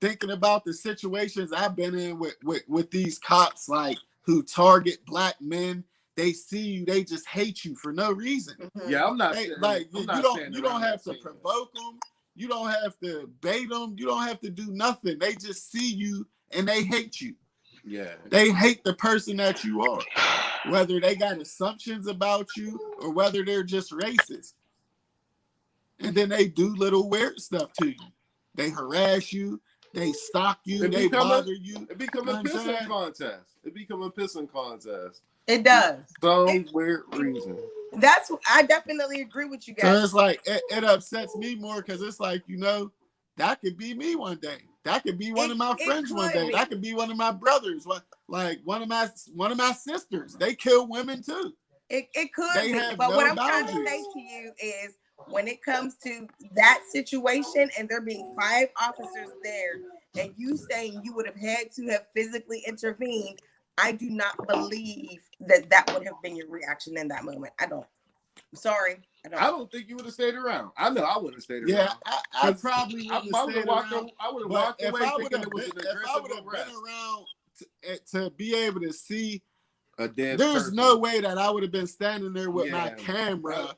thinking about the situations I've been in with these cops, like who target black men. They see you, they just hate you for no reason. Yeah, I'm not you don't have to provoke them. You don't have to bait them. You don't have to do nothing. They just see you and they hate you. Yeah, they hate the person that you are, whether they got assumptions about you or whether they're just racist. And then they do little weird stuff to you. They harass you. They stalk you. They bother you. It become a pissing contest. It does. Some weird reason. That's I definitely agree with you guys. So it's like it upsets me more because it's like, that could be me one day. That could be one of my friends one day. That could be one of my brothers. Like one of my sisters. They kill women too. It could be. But what I'm trying to say to you is when it comes to that situation and there being 5 officers there and you saying you would have had to have physically intervened, I do not believe that would have been your reaction in that moment. I don't. I'm sorry. I don't think you would have stayed around. I know I wouldn't have stayed around. Yeah, I probably would have stayed around. I would have walked away thinking it was an If I would have aggressive been around to be able to see a dead there's person. no way that I would have been standing there with my camera,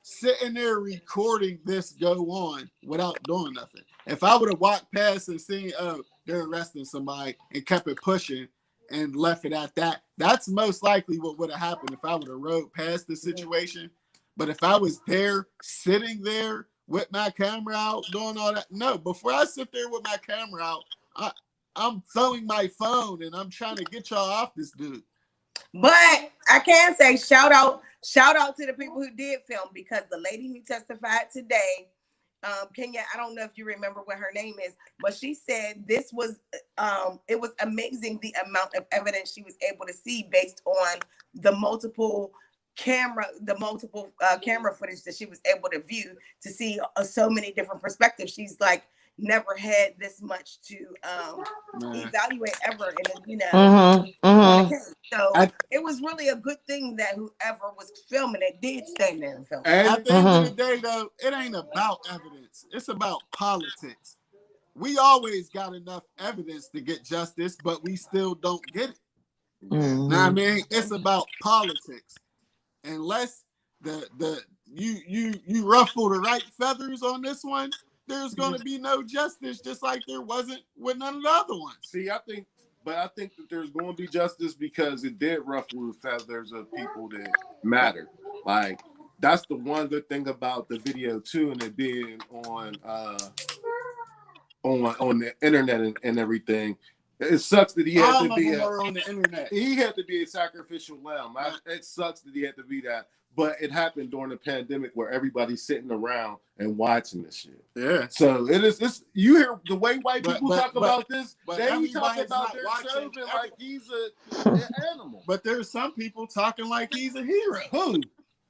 sitting there recording this go on without doing nothing. If I would have walked past and seen, oh, they're arresting somebody and kept it pushing and left it at that, that's most likely what would have happened if I would have rode past the situation. But if I was there, sitting there with my camera out, doing all that, no, before I sit there with my camera out, I'm throwing my phone and I'm trying to get y'all off this dude. But I can say shout out to the people who did film, because the lady who testified today, Kenya, I don't know if you remember what her name is, but she said this was it was amazing the amount of evidence she was able to see based on the multiple camera footage that she was able to view to see so many different perspectives. She's like, never had this much to evaluate ever in so it was really a good thing that whoever was filming it did stand there and film. And at the end of the day, though, it ain't about evidence, it's about politics. We always got enough evidence to get justice, but we still don't get it. Know what I mean? It's about politics. Unless you ruffle the right feathers on this one, there's going to be no justice, just like there wasn't with none of the other ones. See, I think that there's going to be justice because it did ruffle the feathers of people that matter. Like, that's the one good thing about the video too, and it being on the internet and everything. It sucks that he had to be on the internet. He had to be a sacrificial lamb. It sucks that he had to be that. But it happened during the pandemic where everybody's sitting around and watching this shit. Yeah. So it is this. You hear the way white people talk about this. They talk about Derek Chauvin like he's an animal. But there's some people talking like he's a hero. Who?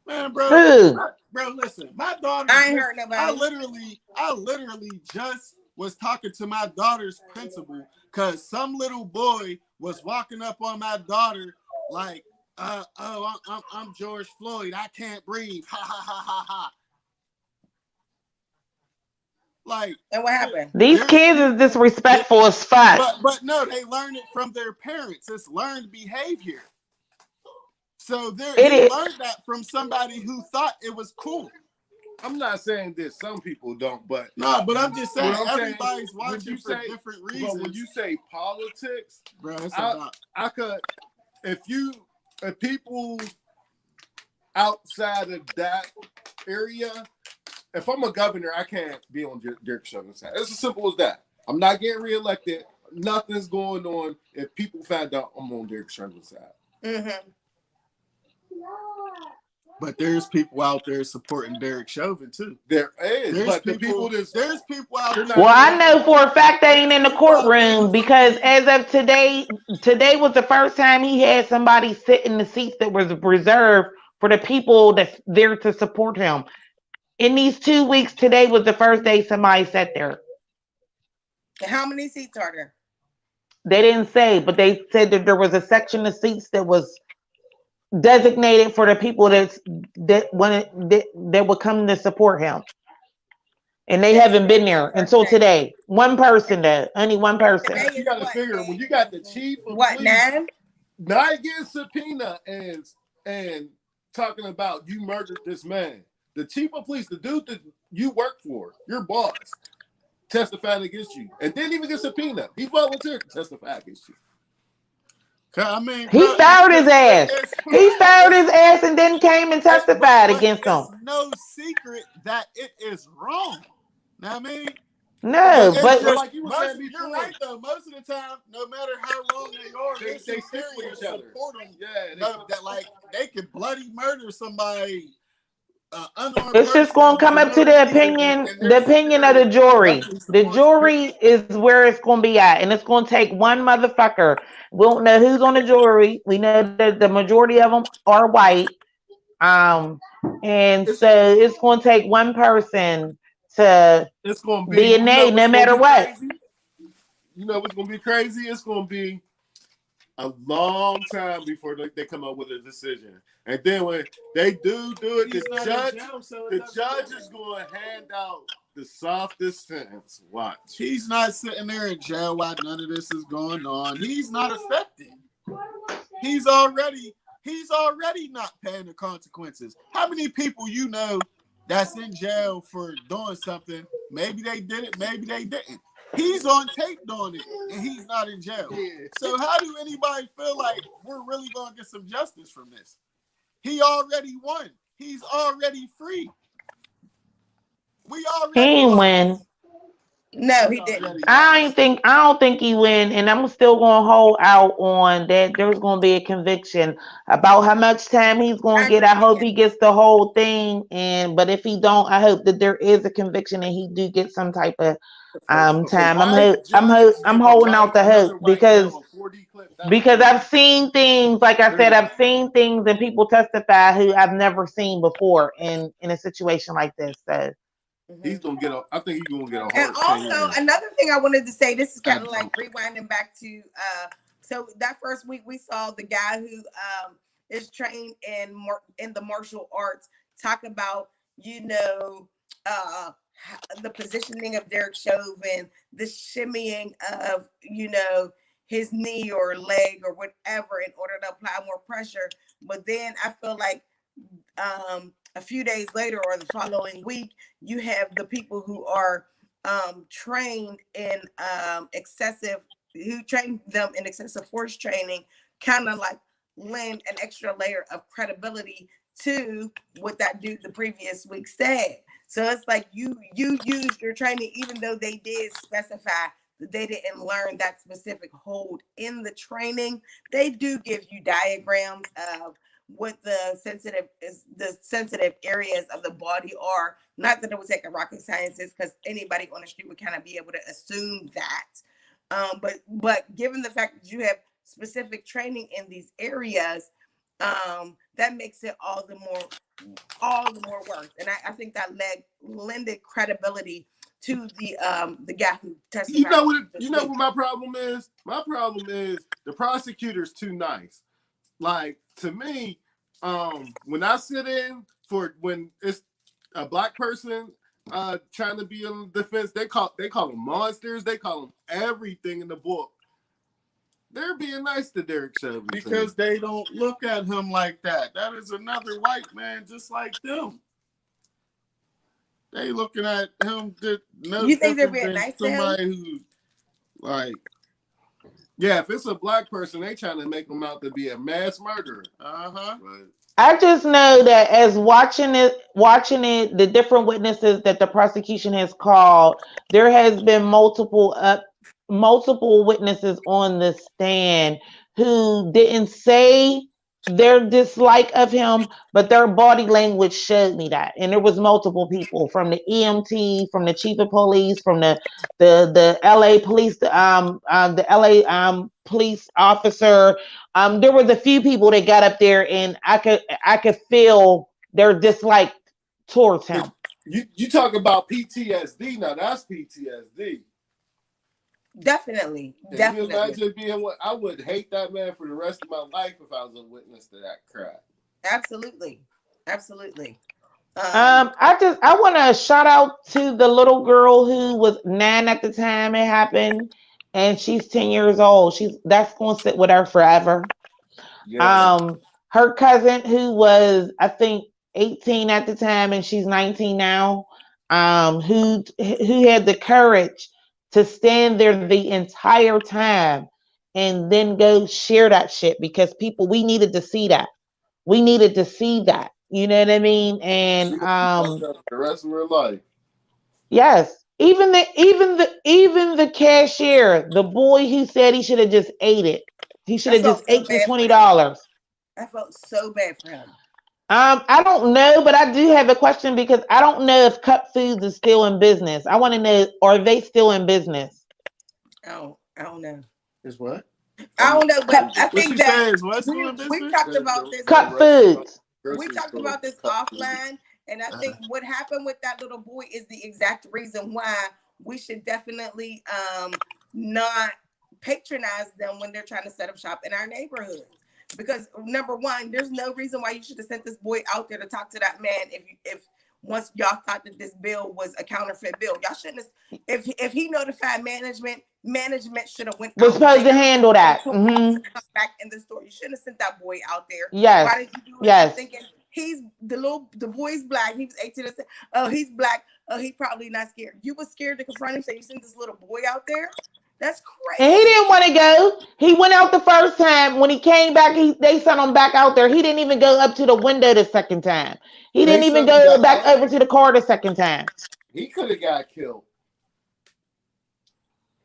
Man, bro. Bro, listen. My daughter. I ain't heard nobody. I literally just was talking to my daughter's principal because some little boy was walking up on my daughter like, I'm George Floyd. I can't breathe. Ha ha ha ha ha. Like, and what happened? These kids is disrespectful as fuck. But no, they learn it from their parents. It's learned behavior. So they learned that from somebody who thought it was cool. I'm not saying this. Some people don't, but no. But I'm just saying everybody's watching for different reasons. But when you say politics, bro, it's I could if people outside of that area, if I'm a governor, I can't be on Derek Chauvin's side. It's as simple as that. I'm not getting reelected. Nothing's going on. If people find out I'm on Derek Chauvin's side. Mm-hmm. But there's people out there supporting Derek Chauvin too. There is. There's people out there. Well, I know for a fact they ain't in the courtroom because as of today was the first time he had somebody sit in the seats that was reserved for the people that's there to support him. In these 2 weeks, today was the first day somebody sat there. How many seats are there? They didn't say, but they said that there was a section of seats that was designated for the people that would come to support him, and they haven't been there until today. One person, only one person. You got to figure when you got the chief of police not getting subpoena and talking about you murdered this man. The chief of police, the dude that you work for, your boss, testified against you and didn't even get subpoena. He volunteered to testify against you. I mean, he fired his ass. He fired his ass and then came and testified against him. It's no secret that it is wrong. Know what I mean? No, but like you were saying before, you're right though. Most of the time, no matter how wrong they are, they stick with each other. Support them. Yeah, that like they could bloody murder somebody. It's just going to come up to the opinion of the jury. The jury is where it's going to be at, and it's going to take one motherfucker. We don't know who's on the jury. We know that the majority of them are white. And so it's going to take one person to it's going to be, DNA, no matter what. Crazy? You know what's going to be crazy? It's going to be a long time before they come up with a decision. And then when they do it, the judge is going to hand out the softest sentence. Watch. He's not sitting there in jail while none of this is going on. He's not affected. He's already not paying the consequences. How many people you know that's in jail for doing something? Maybe they did it, maybe they didn't. He's on tape doing it, and he's not in jail. Yeah. So how do anybody feel like we're really going to get some justice from this? He already won. He's already free. We already win. No, he didn't. I don't think he win, and I'm still gonna hold out on that. There's gonna be a conviction about how much time he's gonna get. I hope he gets the whole thing, but if he don't, I hope that there is a conviction and he do get some type of time. I'm holding out the hope because I've seen things, like I said, I've seen things and people testify who I've never seen before in a situation like this. So. He's gonna get I think he's gonna get a hard. And also another thing I wanted to say, this is kind of like rewinding back to so that first week we saw the guy who is trained in the martial arts talk about, the positioning of Derek Chauvin, the shimmying of, his knee or leg or whatever in order to apply more pressure. But then I feel like a few days later or the following week, you have the people who are trained in excessive force training, kind of like lend an extra layer of credibility to what that dude the previous week said. So it's like you used your training, even though they did specify that they didn't learn that specific hold in the training. They do give you diagrams of what the sensitive areas of the body are. Not that it would take a rocket scientist, because anybody on the street would kind of be able to assume that. But given the fact that you have specific training in these areas, that makes it all the more worse. And I think that lended credibility to the guy who testified. You know what my problem is? My problem is the prosecutor's too nice. Like, to me, when I sit in when it's a black person trying to be in defense, they call them monsters. They call them everything in the book. They're being nice to Derek Chauvin because they don't look at him like that. That is another white man just like them. They looking at him. You think they're being nice to him? Somebody who, like, yeah, if it's a black person, they trying to make him out to be a mass murderer. Right. I just know that as watching it, the different witnesses that the prosecution has called, there has been multiple witnesses on the stand who didn't say their dislike of him, but their body language showed me that. And there was multiple people, from the EMT, from the chief of police, from the LA police, the LA police officer. There was a few people that got up there, and I could feel their dislike towards him. You talk about PTSD. Now that's PTSD. Definitely. Can you imagine being I would hate that man for the rest of my life if I was a witness to that crap. Absolutely. I want to shout out to the little girl who was 9 at the time it happened, and she's 10 years old. That's going to sit with her forever. Yes. Her cousin, who was, I think, 18 at the time, and she's 19 now, who had the courage to stand there the entire time and then go share that shit, because we needed to see that. You know what I mean? And the rest of her life. Yes. Even the cashier, the boy who said he should have just ate it. He should have just ate the $20. I felt so bad for him. I don't know, but I do have a question, because I don't know if Cup Foods is still in business. I want to know, are they still in business? I don't know. Is what? I don't know, but I think that we've talked about this. Cup Foods. we talked about this offline, and I think what happened with that little boy is the exact reason why we should definitely not patronize them when they're trying to set up shop in our neighborhoods. Because number one, there's no reason why you should have sent this boy out there to talk to that man if once y'all thought that this bill was a counterfeit bill. Y'all shouldn't have, if he notified management should have went was supposed to handle that. To come back in the store. You shouldn't have sent that boy out there. Yes. Why did you do it? Yes. Thinking he's the boy's black. He was 18. Oh, he's black. Oh, he probably not scared. You was scared to confront him, so you sent this little boy out there. That's crazy. And he didn't want to go. He went out the first time. When he came back, they sent him back out there. He didn't even go up to the window the second time. He didn't even go back over to the car the second time. He could have got killed.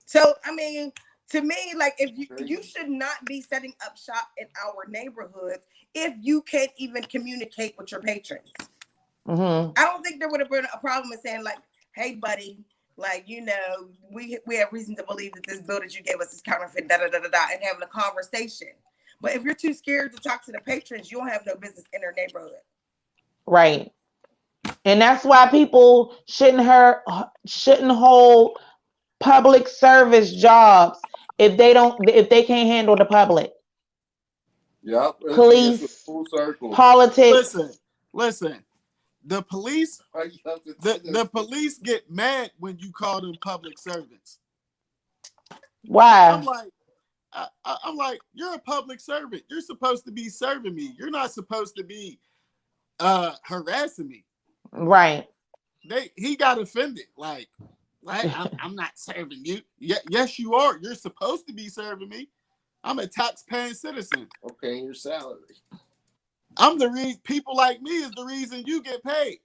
So, I mean, to me, like, if you should not be setting up shop in our neighborhoods if you can't even communicate with your patrons. Mm-hmm. I don't think there would have been a problem with saying, like, hey, buddy, like, you know, we have reason to believe that this bill that you gave us is counterfeit, and having a conversation. But if you're too scared to talk to the patrons, you don't have no business in their neighborhood. Right. And that's why people shouldn't hold public service jobs if they can't handle the public. Yep. Police, full circle. Politics. Listen. The police get mad when you call them public servants. Why? I'm like, you're a public servant. You're supposed to be serving me. You're not supposed to be harassing me. Right. He got offended. Like I'm not serving you. Yes, you are. You're supposed to be serving me. I'm a tax-paying citizen. I'm paying your salary. I'm the reason. People like me is the reason you get paid.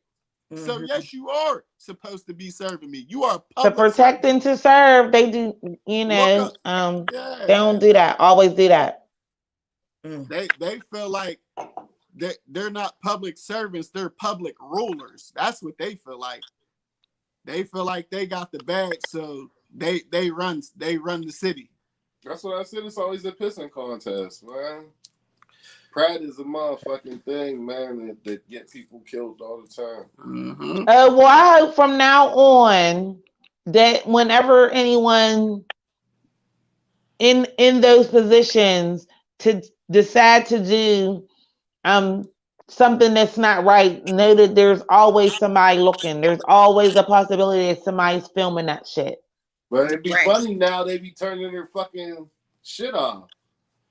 Mm-hmm. So yes, you are supposed to be serving me. You are to protect and to serve. They do, you know. They don't do that. Always do that. They feel like they're not public servants. They're public rulers. That's what they feel like. They feel like they got the bag, so they run the city. That's what I said. It's always a pissing contest, man. Pride is a motherfucking thing, man, that get people killed all the time. Mm-hmm. Well, I hope from now on that whenever anyone in those positions to decide to do something that's not right, know that there's always somebody looking. There's always a possibility that somebody's filming that shit. But it'd be funny now, they be turning their fucking shit off.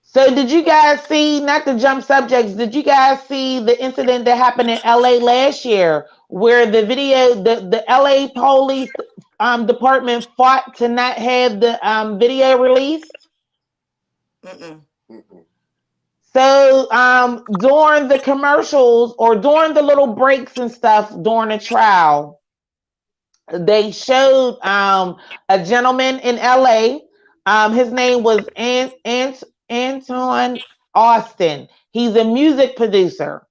So did you guys see, not to jump subjects, did you guys see the incident that happened in LA last year where the LA police department fought to not have the video released? So during the commercials or during the little breaks and stuff during the trial, they showed a gentleman in LA. His name was Anton Austin. He's a music producer.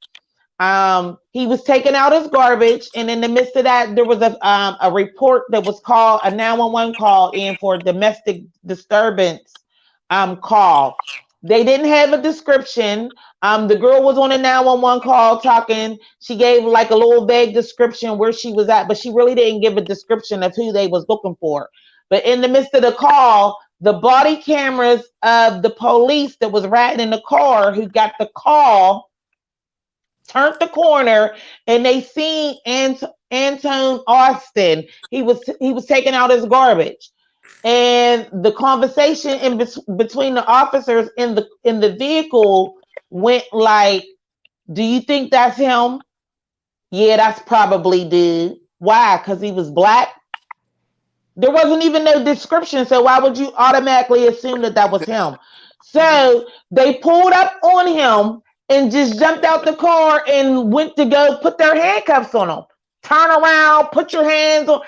He was taking out his garbage, and in the midst of that, there was a report that was called, a 911 call in for domestic disturbance call. They didn't have a description. The girl was on a 911 call talking. She gave like a little vague description where she was at, but she really didn't give a description of who they was looking for. But in the midst of the call, the body cameras of the police that was riding in the car who got the call turned the corner, and they seen Anton Austin. He was taking out his garbage. And the conversation between the officers in the vehicle went like, do you think that's him? Yeah, that's probably dude. Why? Because he was black? There wasn't even no description, so why would you automatically assume that was him? So they pulled up on him and just jumped out the car and went to go put their handcuffs on him. Turn around, put your hands on,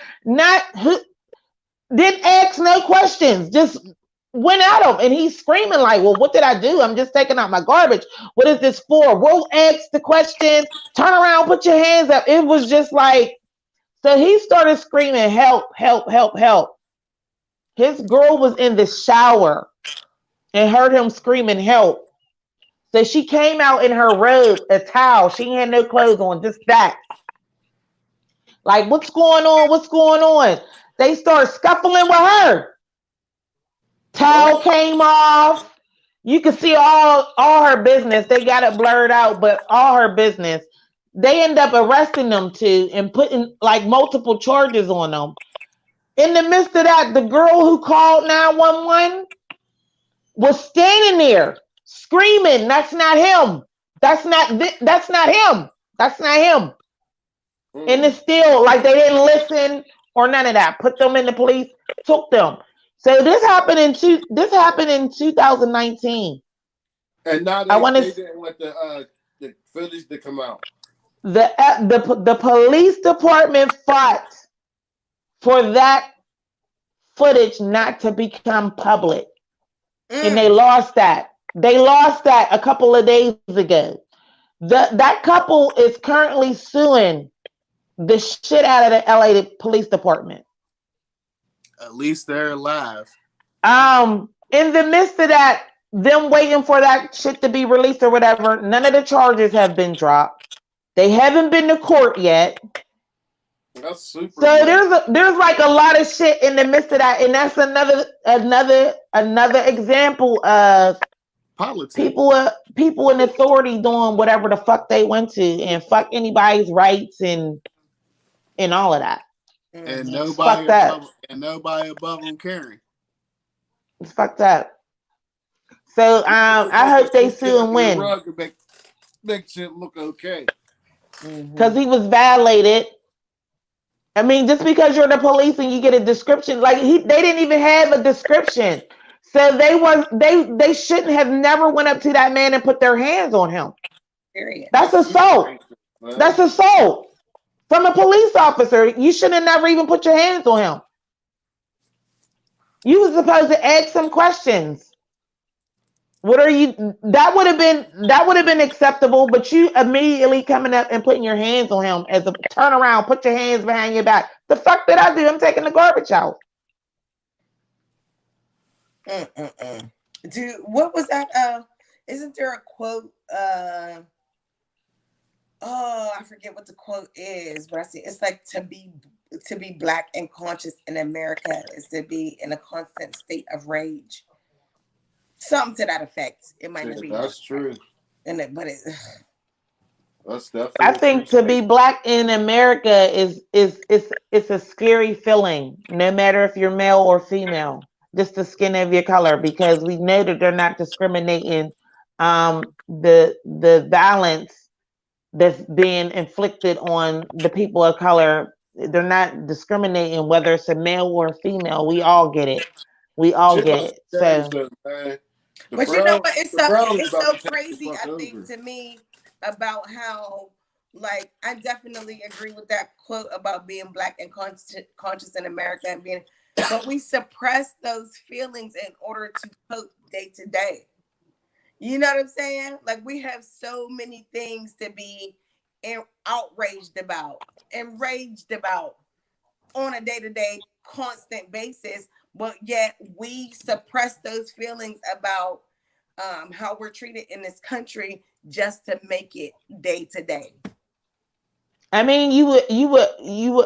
didn't ask no questions, just went at him. And he's screaming like, well, what did I do? I'm just taking out my garbage. What is this for? We'll ask the question, turn around, put your hands up. It was just like, so he started screaming, help, help, help, help. His girl was in the shower and heard him screaming, help. So she came out in her robe, a towel. She had no clothes on, just that. Like, what's going on? What's going on? They start scuffling with her. Towel came off. You could see all her business. They got it blurred out, but all her business. They end up arresting them too and putting like multiple charges on them. In the midst of that, the girl who called 911 was standing there screaming, "That's not him. That's not him. That's not him." And it's still like they didn't listen or none of that. Put them in the police, took them. So this happened in 2019. And now they didn't want the footage to come out. The police department fought for that footage not to become public, and they lost that. They lost that a couple of days ago. That couple is currently suing the shit out of the LA police department. At least they're alive. In the midst of that, them waiting for that shit to be released or whatever, none of the charges have been dropped. They haven't been to court yet. That's super. So there's like a lot of shit in the midst of that, and that's another example of politics. People in authority doing whatever the fuck they want to, and fuck anybody's rights and all of that. And nobody above them caring. It's fucked up. So I hope they sue and win. Make shit look okay. Because he was violated. I mean, just because you're the police and you get a description, like they didn't even have a description. So they shouldn't have never went up to that man and put their hands on him. Period. That's assault. That's assault. From a police officer, you should have never even put your hands on him. You were supposed to ask some questions. What are you? That would have been acceptable, but you immediately coming up and putting your hands on him as a turnaround. Put your hands behind your back. The fuck did I do? I'm taking the garbage out. Dude, what was that? Isn't there a quote? I forget what the quote is, but I see it's like to be black and conscious in America is to be in a constant state of rage. Something to that effect. It might not be. That's true. But that's definitely. I think to be black in America is a scary feeling. No matter if you're male or female, just the skin of your color, because we know that they're not discriminating. The violence that's being inflicted on the people of color, they're not discriminating whether it's a male or a female. We all get it. We all get it. So. But you know what? It's so crazy, I think, to me about how, like, I definitely agree with that quote about being black and conscious in America and being, but we suppress those feelings in order to cope day to day. You know what I'm saying? Like, we have so many things to be outraged about, enraged about on a day-to-day constant basis. But yet we suppress those feelings about how we're treated in this country just to make it day to day. I mean, you would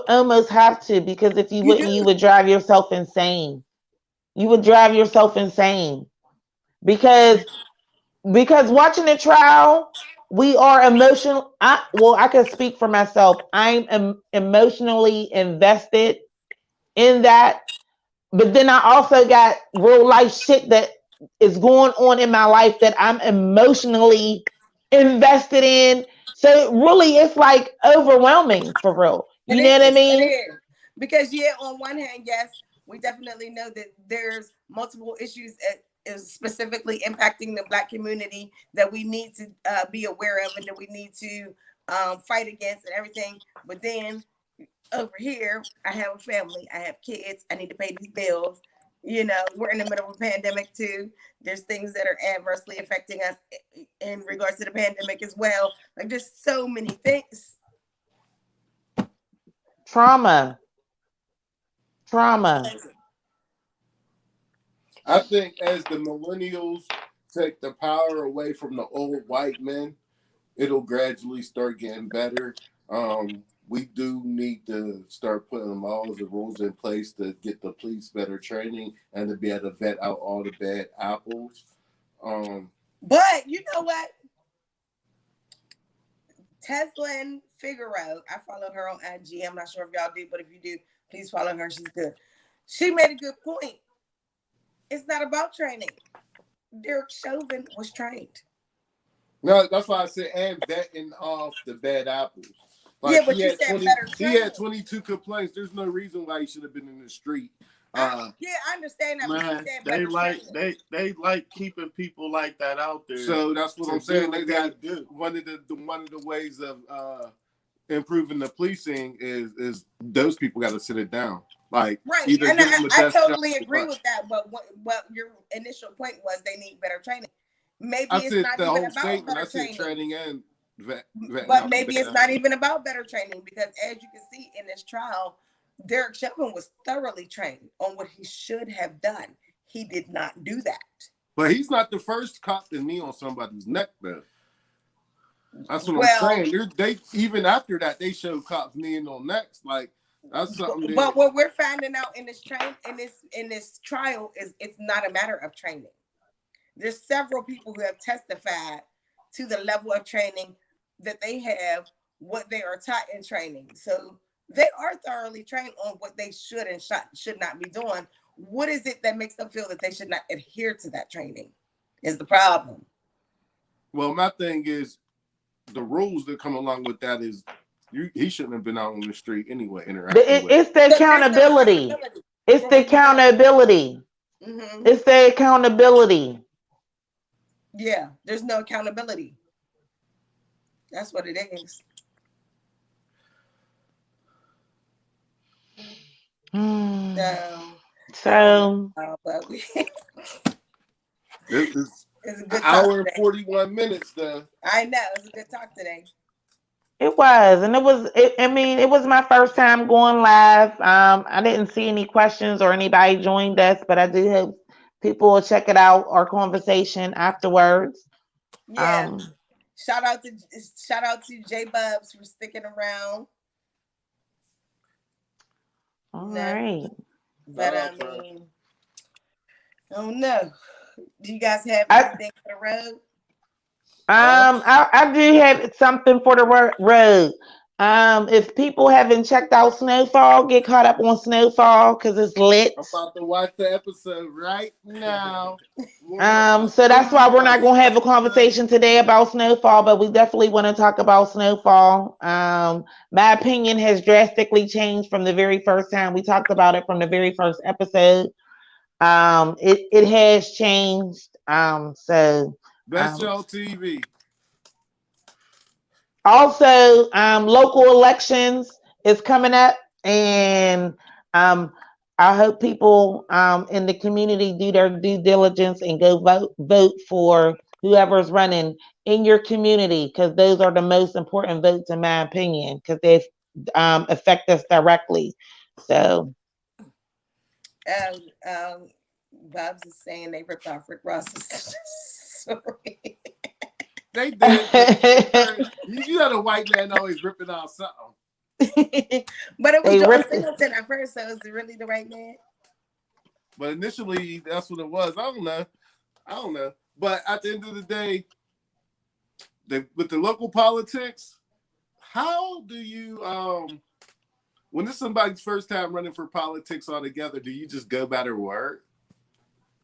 almost have to, because if you wouldn't, you would drive yourself insane. You would drive yourself insane because watching the trial, we are emotional. I can speak for myself. I'm emotionally invested in that. But then I also got real life shit that is going on in my life that I'm emotionally invested in. So really, it's like overwhelming for real. You know what I mean? It is. Because on one hand, yes, we definitely know that there's multiple issues is specifically impacting the Black community that we need to be aware of and that we need to fight against and everything. But then over here, I have a family, I have kids, I need to pay these bills. You know, we're in the middle of a pandemic too. There's things that are adversely affecting us in regards to the pandemic as well. Like, just so many things. Trauma. I think as the millennials take the power away from the old white men, it'll gradually start getting better. We do need to start putting laws and rules in place to get the police better training and to be able to vet out all the bad apples. But you know what? Teslin Figaro, I follow her on IG. I'm not sure if y'all do, but if you do, please follow her. She's good. She made a good point. It's not about training. Derek Chauvin was trained. No, that's why I said and vetting off the bad apples. Like, yeah, but you said better training. He had 22 complaints. There's no reason why he should have been in the street. I understand that. Man, they like keeping people like that out there. So that's what I'm saying. They got one of the ways of improving the policing is those people got to sit it down. Like, right, and I totally agree with that. But what your initial point was, they need better training. Maybe it's not even about better training and but maybe it's not even about better training, because as you can see in this trial, Derek Chauvin was thoroughly trained on what he should have done. He did not do that. But he's not the first cop to knee on somebody's neck, though. That's what I'm saying. They even after that, they show cops kneeing on necks. Like, that's something. But what we're finding out in this trial is it's not a matter of training. There's several people who have testified to the level of training that they have, what they are taught in training. So they are thoroughly trained on what they should and should not be doing. What is it that makes them feel that they should not adhere to that training is the problem. Well, my thing is the rules that come along with that is he shouldn't have been out on the street anyway. It's the accountability. It's the accountability. Mm-hmm. It's the accountability. Yeah, there's no accountability. That's what it is. So it's a good hour and 41 minutes though. I know, it was a good talk today. It was, and it was my first time going live. I didn't see any questions or anybody joined us, but I do hope people will check it out, our conversation afterwards. Yeah. Shout out to J Bubs for sticking around. All right. But I don't know. Do you guys have anything for the road? I do have something for the road. If people haven't checked out Snowfall, get caught up on Snowfall because it's lit. I'm about to watch the episode right now. So that's why we're not going to have a conversation today about Snowfall, but we definitely want to talk about Snowfall. My opinion has drastically changed from the very first time we talked about it, from the very first episode. It has changed. So Best show TV. Also, local elections is coming up, and I hope people in the community do their due diligence and go vote for whoever's running in your community, because those are the most important votes, in my opinion, because they affect us directly. So, Bob's is saying they ripped off Rick Ross's story. They did. You know the white man always ripping off something. But it was John Singleton at first, so is it really the right man? But initially, that's what it was. I don't know. But at the end of the day, with the local politics, how do you when it's somebody's first time running for politics altogether, do you just go by their word?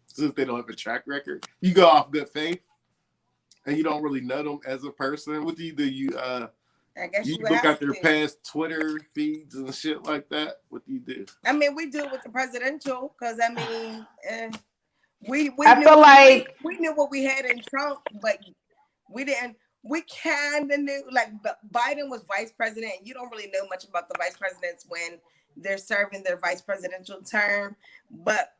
Since they don't have a track record, you go off good faith, and you don't really know them as a person. What do you do? I guess you look at their past Twitter feeds and shit like that. What do you do? I mean, we do it with the presidential, because I mean, we knew what we had in Trump, but we didn't. We kind of knew, like, Biden was vice president. You don't really know much about the vice presidents when they're serving their vice presidential term, but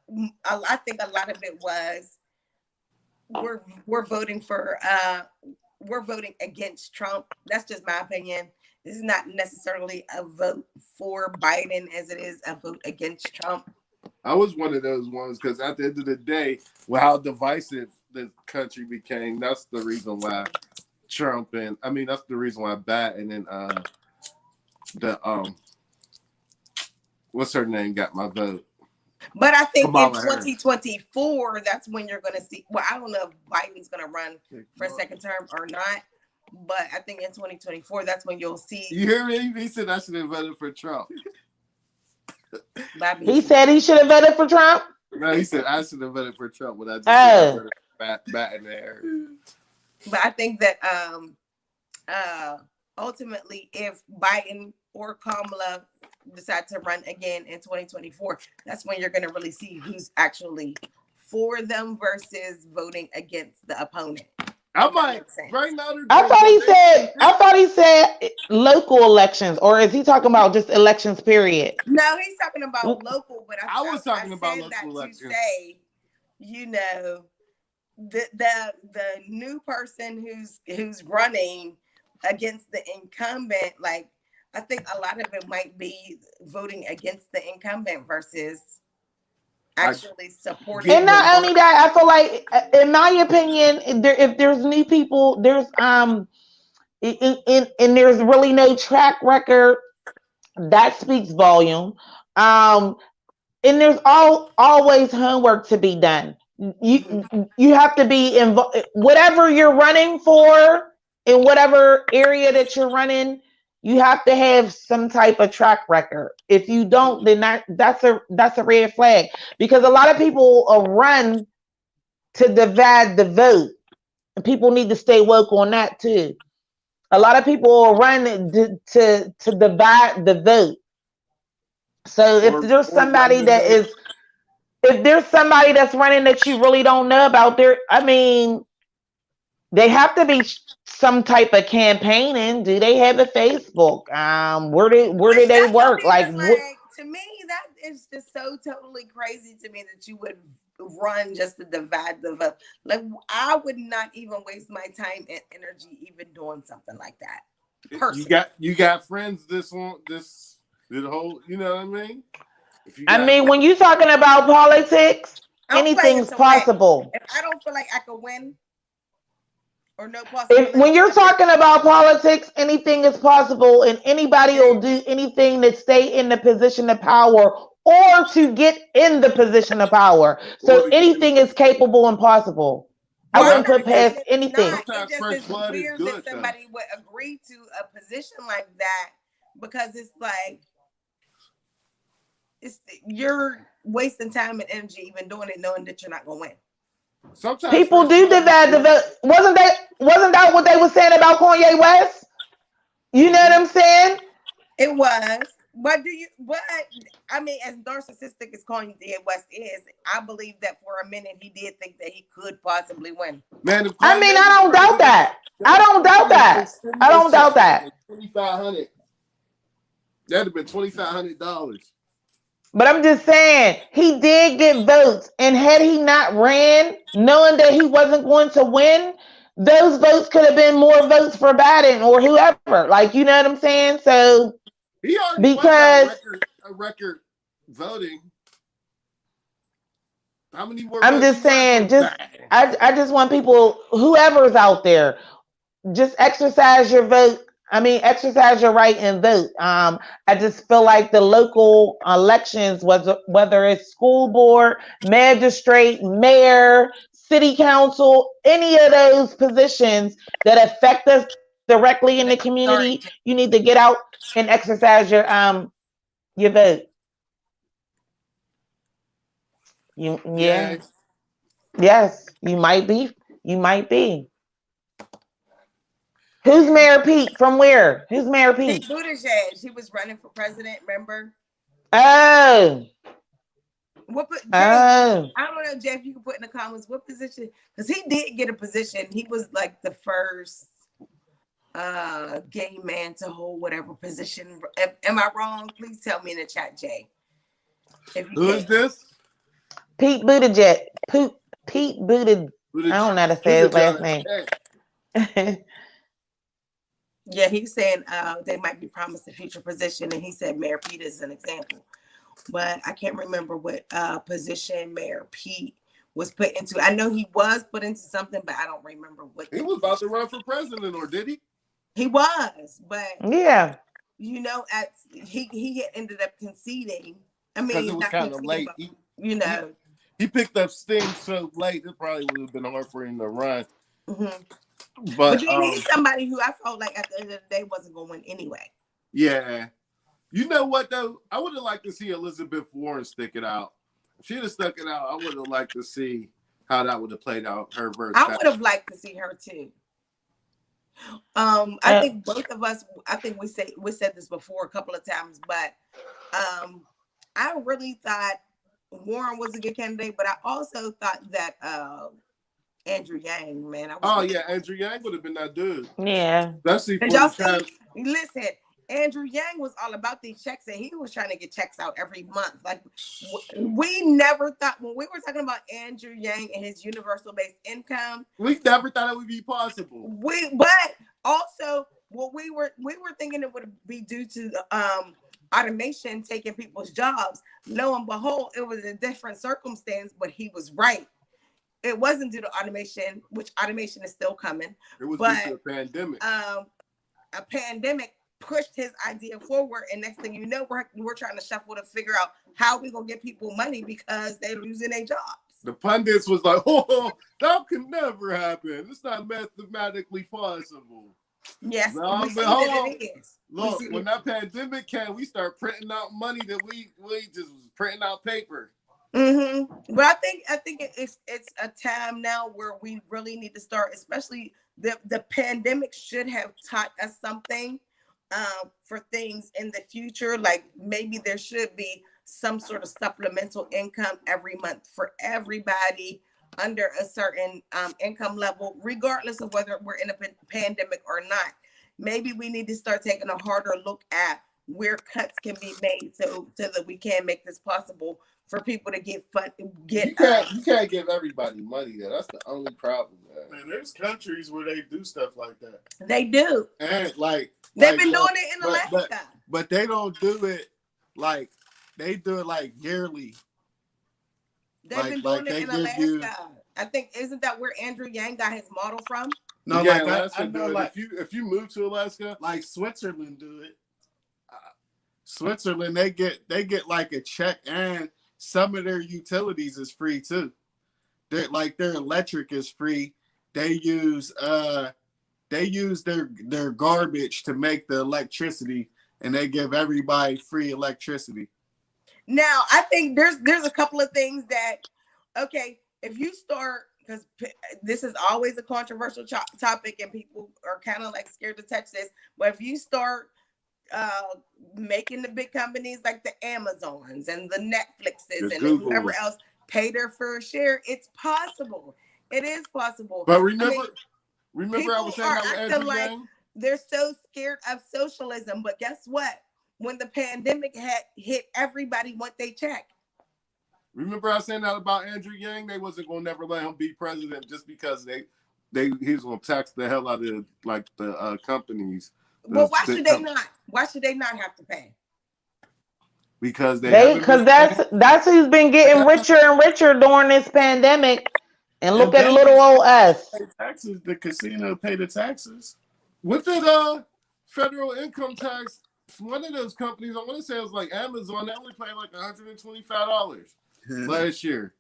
I think a lot of it was we're voting against Trump. That's just my opinion. This is not necessarily a vote for Biden as it is a vote against Trump. I was one of those ones because at the end of the day, with how divisive the country became. That's the reason why Trump and that's the reason why Biden and the what's her name got my vote. But I think in 2024, that's when you're going to see. Well, I don't know if Biden's going to run for a second term or not. But I think in 2024, that's when you'll see. You hear me? He said I should have voted for Trump. He said he should have voted for Trump? No, he said I should have voted for Trump when I just said bat in there. But I think that ultimately, if Biden or Kamala decide to run again in 2024, that's when you're going to really see who's actually for them versus voting against the opponent. I might right now. I thought he said local elections, or is he talking about just elections? Period. No, he's talking about local. But I was talking about local elections. To say, the new person who's running against the incumbent, like I think a lot of it might be voting against the incumbent versus actually supporting. And not only that, I feel like, in my opinion, if there's new people, there's and there's really no track record, that speaks volume. And there's always homework to be done. You have to be involved, whatever you're running for, in whatever area that you're running. You have to have some type of track record. If you don't, then that's a red flag. Because a lot of people run to divide the vote. And people need to stay woke on that too. A lot of people run to divide the vote. So if there's somebody that's running that you really don't know about, they have to be some type of campaigning. Do they have a Facebook? Where do they work? Like to me, that is just so totally crazy to me that you would run just to divide the vote. Like I would not even waste my time and energy even doing something like that. Personally. You got friends this whole, you know what I mean? When you're talking about politics, anything's possible. If I don't feel like I can win. Or no possibility. When you're talking about politics, anything is possible, and anybody will do anything to stay in the position of power or to get in the position of power. So anything is capable and possible. I wouldn't put past anything. It just is weird that somebody would agree to a position like that, because it's like you're wasting time and energy even doing it, knowing that you're not gonna win. Sometimes people do divide the vote. Wasn't that what they were saying about Kanye West? You know what I'm saying? It was. But as narcissistic as Kanye West is, I believe that for a minute he did think that he could possibly win. Man, I don't doubt that. I don't doubt that. $2,500. That'd have been $2,500. But I'm just saying, he did get votes. And had he not ran, knowing that he wasn't going to win, those votes could have been more votes for Biden or whoever. Like, you know what I'm saying? So, he already won a record voting. How many more? I'm just saying, I just want people, whoever's out there, just exercise your vote. Exercise your right and vote. I just feel like the local elections, whether it's school board, magistrate, mayor, city council, any of those positions that affect us directly in the community, you need to get out and exercise your vote. Yes, you might be. Who's Mayor Pete? From where? Who's Mayor Pete? Pete Buttigieg. He was running for president, remember? Oh. I don't know, Jeff, you can put in the comments what position, because he did get a position. He was like the first gay man to hold whatever position. Am I wrong? Please tell me in the chat, Jay. Who is this? Pete Buttigieg. Pete Buttigieg. I don't know how to say his last name. Yeah, he's saying they might be promised a future position, and he said Mayor Pete is an example. But I can't remember what position Mayor Pete was put into. I know he was put into something, but I don't remember what. He was about to run for president, or did he? He was, but yeah, you know, he ended up conceding. I mean, because it was kind of late. He picked up steam so late, it probably would have been hard for him to run. Mm-hmm. But then he's somebody who I felt like at the end of the day wasn't going to win anyway. Yeah. You know what, though? I would have liked to see Elizabeth Warren stick it out. If she'd have stuck it out, I would have liked to see how that would have played out, her versus. I would have liked to see her, too. I think both of us, I think we said this before a couple of times, but I really thought Warren was a good candidate, but I also thought that Andrew Yang, man. Andrew Yang would have been that dude. Yeah. Especially for y'all see, listen, Andrew Yang was all about these checks, and he was trying to get checks out every month. Like, we never thought, when we were talking about Andrew Yang and his universal basic income, we never thought it would be possible. But also, what we were thinking it would be due to automation taking people's jobs. Lo and behold, it was a different circumstance, but he was right. It wasn't due to automation, which automation is still coming. It was due to a pandemic. A pandemic pushed his idea forward, and next thing you know, we're trying to shuffle to figure out how we're gonna get people money because they're losing their jobs. The pundits was like, "Oh, that can never happen. It's not mathematically possible." Yes, no, it is. Look, when that pandemic came, we start printing out money that we just was printing out paper. Mm-hmm. But I think it's a time now where we really need to start, especially the pandemic should have taught us something for things in the future. Like maybe there should be some sort of supplemental income every month for everybody under a certain income level, regardless of whether we're in a pandemic or not. Maybe we need to start taking a harder look at where cuts can be made so that we can make this possible for people to get fun. You can't give everybody money though. That's the only problem. Man, there's countries where they do stuff like that. They do. And they've been doing it in Alaska. But they don't do it like they do it like yearly. They've been doing it in Alaska. I think isn't that where Andrew Yang got his model from? No, yeah, Alaska do it. If you move to Alaska, like Switzerland do it. Switzerland, they get like a check, and some of their utilities is free too. Their electric is free. They use their garbage to make the electricity, and they give everybody free electricity. Now, I think there's a couple of things that, okay, if you start, because this is always a controversial topic, and people are kind of like scared to touch this, but if you start making the big companies like the Amazons and the Netflixes and whoever else pay their fair share, it's possible. It is possible. But remember I was saying that with Andrew Yang? They're so scared of socialism, but guess what? When the pandemic hit, everybody want their check. Remember I was saying that about Andrew Yang? They wasn't gonna never let him be president just because he was gonna tax the hell out of the companies. Well, why should they not? Why should they not have to pay? Because that's who's been getting richer and richer during this pandemic. And look at little old us. Taxes, the casino pay the taxes. What did federal income tax? One of those companies, I want to say it was like Amazon. They only paid like $125 last year.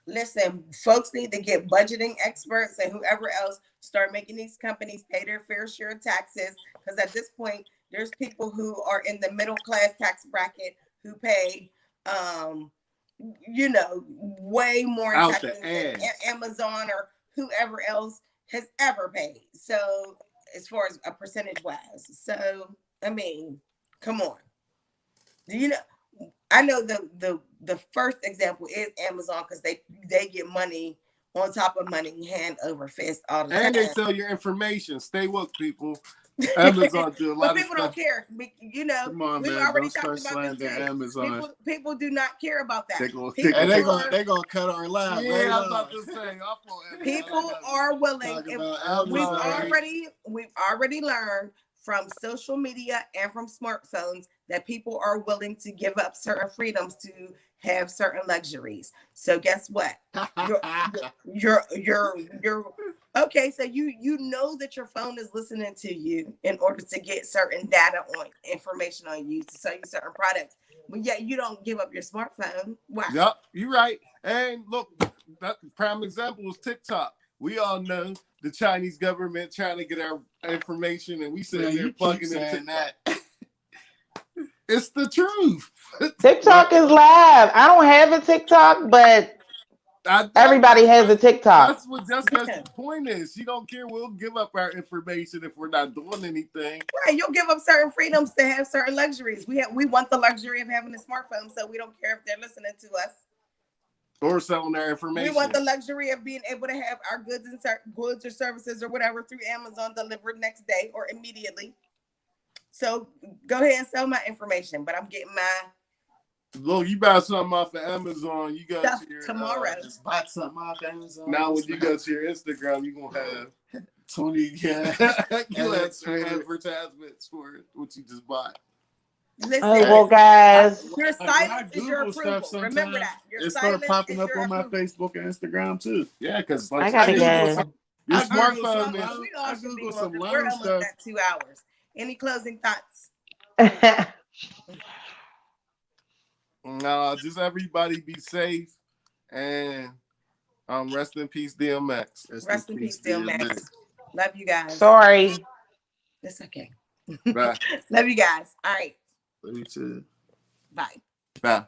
Listen, folks need to get budgeting experts and whoever else start making these companies pay their fair share of taxes. Because at this point, there's people who are in the middle class tax bracket who pay, way more taxes than Amazon or whoever else has ever paid. So, as far as a percentage wise, so I mean, come on. Do you know? I know the first example is Amazon because they get money on top of money, hand over fist all the time. And they sell your information. Stay woke, people. Amazon do a lot of people stuff. Don't care. Come on, we've man. already Don't start slandering Amazon. People do not care about that. They're gonna cut our lives. Yeah, I was about to say. People are willing. We've already learned from social media and from smartphones that people are willing to give up certain freedoms to have certain luxuries. So guess what? You're okay. So you know that your phone is listening to you in order to get certain data on information on you to sell you certain products. But yet you don't give up your smartphone. Why? Yep, you're right. And look, that prime example is TikTok. We all know the Chinese government trying to get our information, and we sitting there plugging into that. It's the truth. TikTok is live. I don't have a TikTok, but everybody has a TikTok. That's what the point is. She don't care. We'll give up our information if we're not doing anything. Right. You'll give up certain freedoms to have certain luxuries. We want the luxury of having a smartphone, so we don't care if they're listening to us. Or selling their information. We want the luxury of being able to have our goods or services or whatever through Amazon delivered next day or immediately. So go ahead and sell my information, but I'm getting my. Look, you buy something off of Amazon, you go to your tomorrow. Just buy something off Amazon. Now when you go to your Instagram, you're gonna have 20 you have advertisements for what you just bought. Listen, well, guys, your silence is your approval. Remember that. It started popping up on my Facebook and Instagram too. Yeah, because I gotta go. Your smartphone is. I Google some We're loan almost stuff. at 2 hours. Any closing thoughts? No, just everybody be safe and rest in peace, DMX. Rest in peace, DMX. Love you guys. Sorry. It's okay. Bye. Love you guys. All right. Love you too. Bye. Bye.